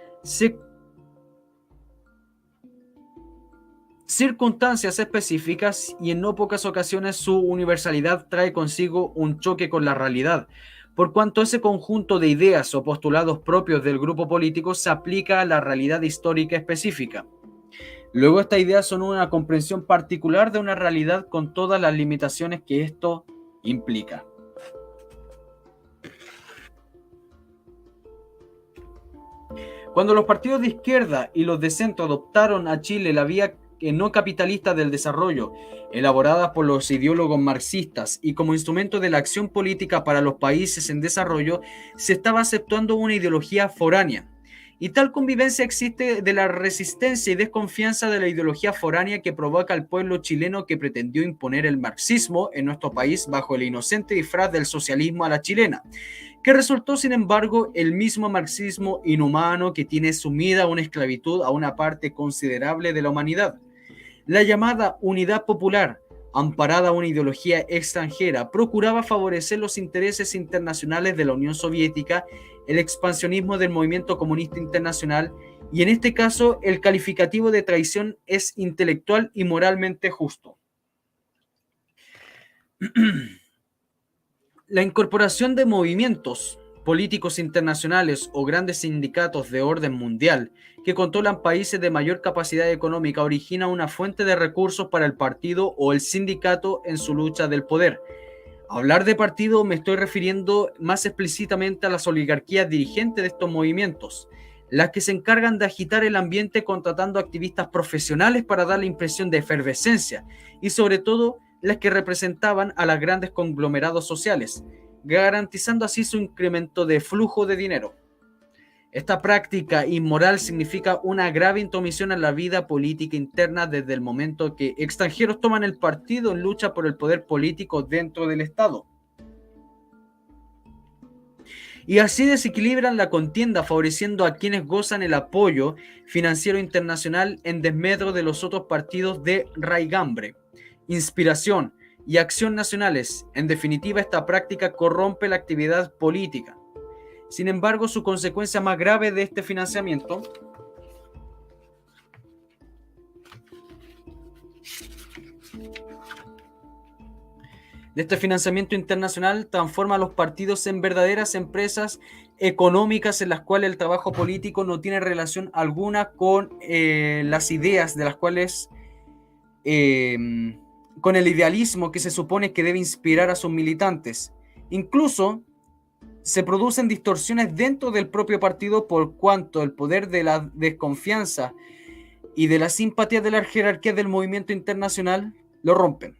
S1: circunstancias específicas y en no pocas ocasiones su universalidad trae consigo un choque con la realidad, por cuanto ese conjunto de ideas o postulados propios del grupo político se aplica a la realidad histórica específica. Luego estas ideas son una comprensión particular de una realidad con todas las limitaciones que esto implica. Cuando los partidos de izquierda y los de centro adoptaron a Chile la vía no capitalista del desarrollo, elaborada por los ideólogos marxistas y como instrumento de la acción política para los países en desarrollo, se estaba aceptando una ideología foránea, Y tal convivencia existe de la resistencia y desconfianza de la ideología foránea que provoca al pueblo chileno que pretendió imponer el marxismo en nuestro país bajo el inocente disfraz del socialismo a la chilena, que resultó sin embargo el mismo marxismo inhumano que tiene sumida una esclavitud a una parte considerable de la humanidad. La llamada Unidad Popular, amparada a una ideología extranjera, procuraba favorecer los intereses internacionales de la Unión Soviética, el expansionismo del movimiento comunista internacional, y en este caso el calificativo de traición es intelectual y moralmente justo. La incorporación de movimientos políticos internacionales o grandes sindicatos de orden mundial que controlan países de mayor capacidad económica origina una fuente de recursos para el partido o el sindicato en su lucha del poder. Hablar de partido me estoy refiriendo más explícitamente a las oligarquías dirigentes de estos movimientos, las que se encargan de agitar el ambiente contratando activistas profesionales para dar la impresión de efervescencia y sobre todo las que representaban a los grandes conglomerados sociales, garantizando así su incremento de flujo de dinero. Esta práctica inmoral significa una grave intromisión en la vida política interna desde el momento que extranjeros toman el partido en lucha por el poder político dentro del Estado. Y así desequilibran la contienda, favoreciendo a quienes gozan el apoyo financiero internacional en desmedro de los otros partidos de raigambre, inspiración y acción nacionales. En definitiva, esta práctica corrompe la actividad política. Sin embargo, su consecuencia más grave de este financiamiento internacional transforma a los partidos en verdaderas empresas económicas en las cuales el trabajo político no tiene relación alguna con las ideas de las cuales, con el idealismo que se supone que debe inspirar a sus militantes. Incluso se producen distorsiones dentro del propio partido por cuanto el poder de la desconfianza y de la simpatía de la jerarquía del movimiento internacional lo rompen.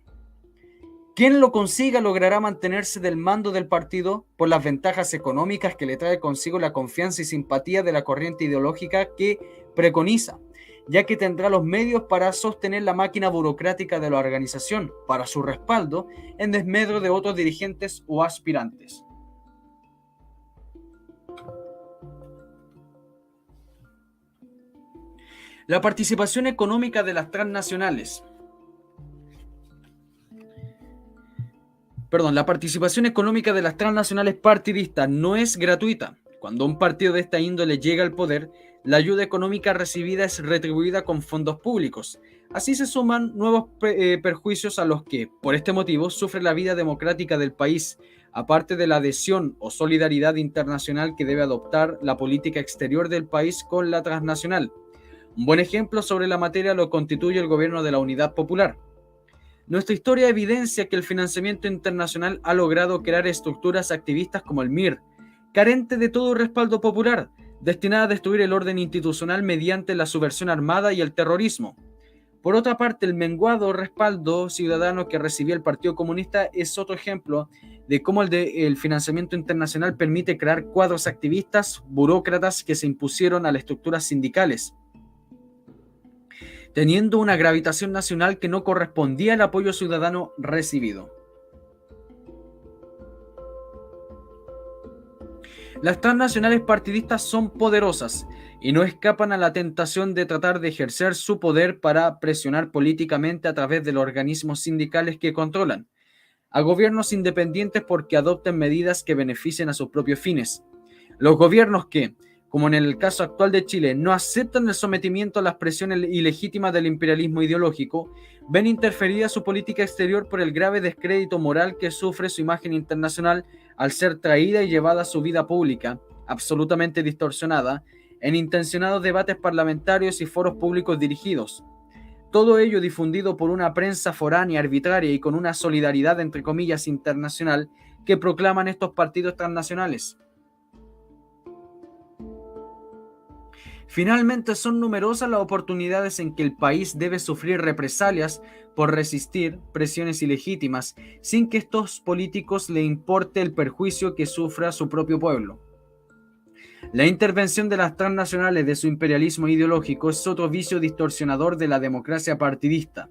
S1: Quien lo consiga logrará mantenerse del mando del partido por las ventajas económicas que le trae consigo la confianza y simpatía de la corriente ideológica que preconiza, ya que tendrá los medios para sostener la máquina burocrática de la organización para su respaldo en desmedro de otros dirigentes o aspirantes. La participación económica de las transnacionales. La participación económica de las transnacionales partidistas no es gratuita. Cuando un partido de esta índole llega al poder, la ayuda económica recibida es retribuida con fondos públicos. Así se suman nuevos perjuicios a los que, por este motivo, sufre la vida democrática del país, aparte de la adhesión o solidaridad internacional que debe adoptar la política exterior del país con la transnacional. Un buen ejemplo sobre la materia lo constituye el gobierno de la Unidad Popular. Nuestra historia evidencia que el financiamiento internacional ha logrado crear estructuras activistas como el MIR, carente de todo respaldo popular, destinada a destruir el orden institucional mediante la subversión armada y el terrorismo. Por otra parte, el menguado respaldo ciudadano que recibía el Partido Comunista es otro ejemplo de cómo el financiamiento internacional permite crear cuadros activistas, burócratas que se impusieron a las estructuras sindicales, teniendo una gravitación nacional que no correspondía al apoyo ciudadano recibido. Las transnacionales partidistas son poderosas y no escapan a la tentación de tratar de ejercer su poder para presionar políticamente a través de los organismos sindicales que controlan a gobiernos independientes porque adopten medidas que beneficien a sus propios fines. Los gobiernos que, como en el caso actual de Chile, no aceptan el sometimiento a las presiones ilegítimas del imperialismo ideológico, ven interferida su política exterior por el grave descrédito moral que sufre su imagen internacional al ser traída y llevada a su vida pública, absolutamente distorsionada, en intencionados debates parlamentarios y foros públicos dirigidos. Todo ello difundido por una prensa foránea, arbitraria y con una solidaridad, entre comillas, internacional que proclaman estos partidos transnacionales. Finalmente, son numerosas las oportunidades en que el país debe sufrir represalias por resistir presiones ilegítimas, sin que estos políticos le importe el perjuicio que sufra su propio pueblo. La intervención de las transnacionales de su imperialismo ideológico es otro vicio distorsionador de la democracia partidista,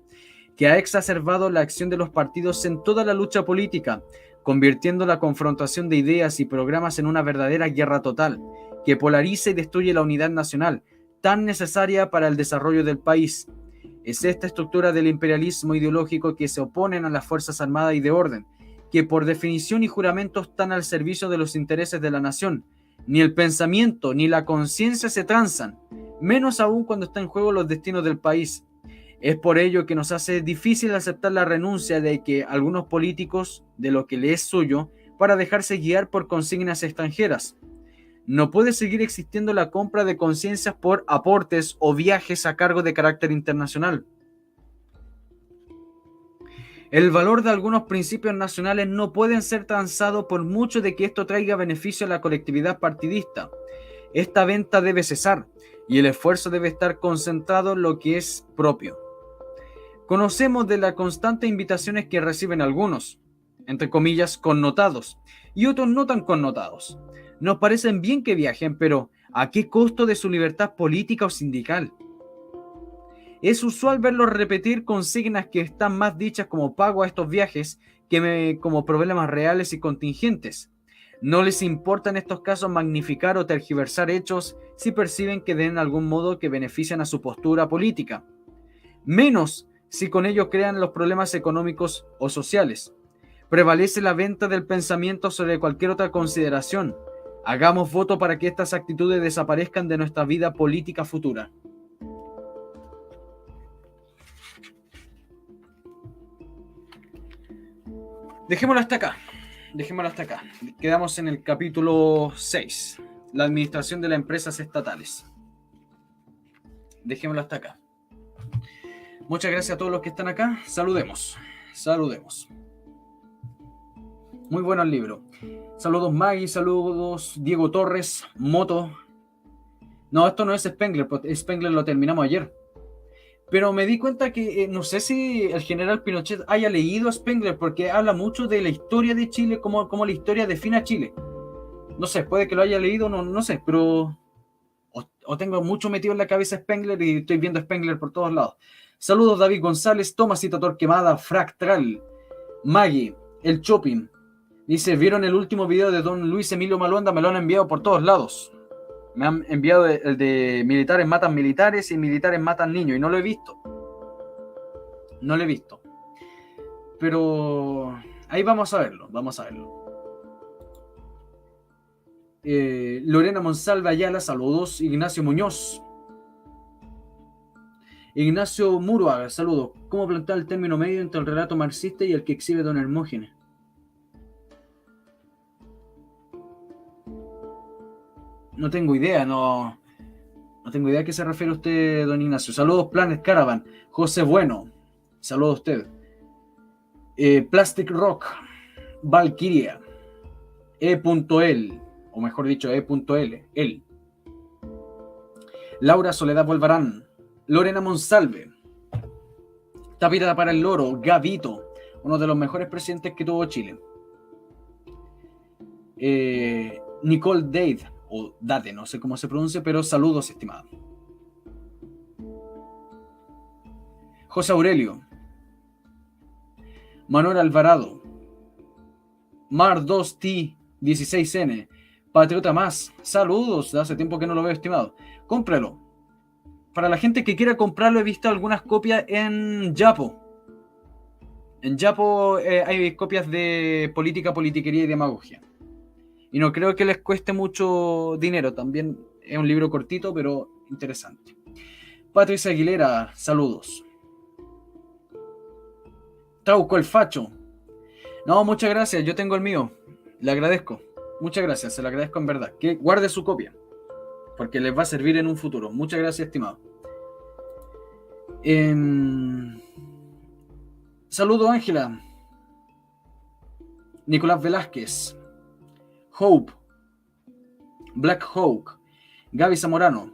S1: que ha exacerbado la acción de los partidos en toda la lucha política, convirtiendo la confrontación de ideas y programas en una verdadera guerra total, que polariza y destruye la unidad nacional, tan necesaria para el desarrollo del país. Es esta estructura del imperialismo ideológico que se oponen a las Fuerzas Armadas y de orden, que por definición y juramento están al servicio de los intereses de la nación. Ni el pensamiento ni la conciencia se transan, menos aún cuando está en juego los destinos del país. Es por ello que nos hace difícil aceptar la renuncia de que algunos políticos de lo que le es suyo para dejarse guiar por consignas extranjeras. No puede seguir existiendo la compra de conciencias por aportes o viajes a cargo de carácter internacional. El valor de algunos principios nacionales no pueden ser transados por mucho de que esto traiga beneficio a la colectividad partidista. Esta venta debe cesar y el esfuerzo debe estar concentrado en lo que es propio. Conocemos de las constantes invitaciones que reciben algunos, entre comillas, connotados, y otros no tan connotados. Nos parecen bien que viajen, pero ¿a qué costo de su libertad política o sindical? Es usual verlos repetir consignas que están más dichas como pago a estos viajes que como problemas reales y contingentes. No les importa en estos casos magnificar o tergiversar hechos si perciben que de algún modo que benefician a su postura política. Menos si con ello crean los problemas económicos o sociales. Prevalece la venta del pensamiento sobre cualquier otra consideración. Hagamos voto para que estas actitudes desaparezcan de nuestra vida política futura. Dejémoslo hasta acá. Quedamos en el capítulo 6, la administración de las empresas estatales. Dejémoslo hasta acá. Muchas gracias a todos los que están acá. Saludemos. Muy bueno el libro. Saludos Maggie, saludos Diego Torres, Moto. No, esto no es Spengler, Spengler lo terminamos ayer. Pero me di cuenta que no sé si el general Pinochet haya leído a Spengler, porque habla mucho de la historia de Chile, cómo la historia define a Chile. No sé, puede que lo haya leído, no sé, pero o tengo mucho metido en la cabeza Spengler y estoy viendo Spengler por todos lados. Saludos David González, Tomasita Torquemada, Fractal, Maggie, El Chopin. Dice, ¿vieron el último video de don Luis Emilio Maluanda? Me lo han enviado por todos lados. Me han enviado el de militares matan militares y militares matan niños y no lo he visto. Pero ahí vamos a verlo. Lorena Monsalve Ayala, saludos. Ignacio Muñoz. Ignacio Murua, saludos. ¿Cómo plantear el término medio entre el relato marxista y el que exhibe don Hermógenes? No tengo idea, no tengo idea a qué se refiere usted, don Ignacio. Saludos, Planet Caravan. José Bueno, saludos a usted. Plastic Rock, Valkyria, E.L, o mejor dicho, E.L, él. Laura Soledad Volvarán, Lorena Monsalve, Tapita para el Loro, Gavito, uno de los mejores presidentes que tuvo Chile. Nicole Dade, o Date, no sé cómo se pronuncia, pero saludos, estimado. José Aurelio, Manuel Alvarado, Mar 2T 16N, Patriota Más, saludos, hace tiempo que no lo veo, estimado. Cómpralo. Para la gente que quiera comprarlo, he visto algunas copias en Yapo. En Yapo hay copias de política, politiquería y demagogia. Y no creo que les cueste mucho dinero. También es un libro cortito, pero interesante. Patricia Aguilera, saludos. Trauco el Facho. No, muchas gracias. Yo tengo el mío. Le agradezco. Muchas gracias. Se lo agradezco en verdad. Que guarde su copia, porque les va a servir en un futuro. Muchas gracias, estimado. Saludos, Ángela. Nicolás Velázquez. Hope, Black Hawk, Gaby Zamorano.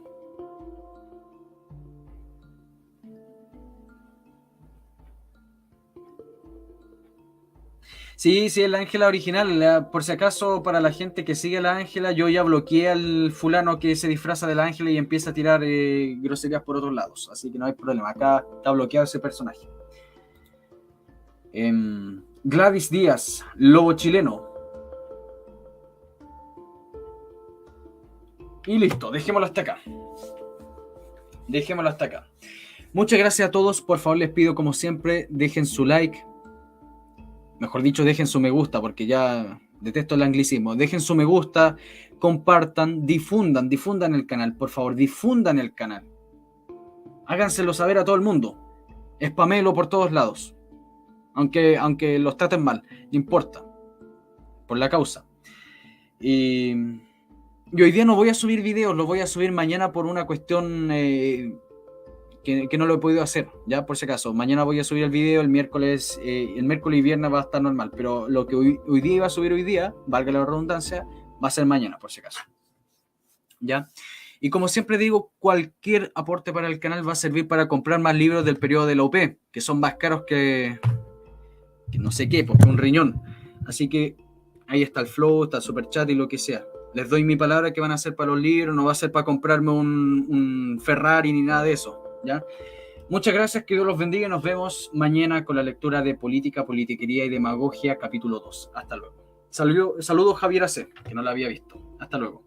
S1: Sí, sí, es la Ángela original. Por si acaso, para la gente que sigue a la Ángela, yo ya bloqueé al fulano que se disfraza de la Ángela y empieza a tirar groserías por otros lados. Así que no hay problema. Acá está bloqueado ese personaje. Gladys Díaz, lobo chileno. Y listo, dejémoslo hasta acá. Dejémoslo hasta acá. Muchas gracias a todos. Por favor, les pido, como siempre, dejen su like. Mejor dicho, dejen su me gusta, porque ya detesto el anglicismo. Dejen su me gusta, compartan, difundan el canal. Por favor, difundan el canal. Háganselo saber a todo el mundo. Spamelo por todos lados. Aunque los traten mal, no importa. Por la causa. Y hoy día no voy a subir videos, los voy a subir mañana por una cuestión que no lo he podido hacer, ya por si acaso. Mañana voy a subir el video, el miércoles y viernes va a estar normal, pero lo que hoy día iba a subir hoy día, valga la redundancia, va a ser mañana, por si acaso. ¿Ya? Y como siempre digo, cualquier aporte para el canal va a servir para comprar más libros del periodo de la UP, que son más caros que no sé qué, porque un riñón. Así que ahí está el flow, está el super chat y lo que sea. Les doy mi palabra que van a ser para los libros, no va a ser para comprarme un Ferrari ni nada de eso, ¿ya? Muchas gracias, que Dios los bendiga y nos vemos mañana con la lectura de Política, Politiquería y Demagogia, capítulo 2. Hasta luego. Saludos Javier AC, que no la había visto. Hasta luego.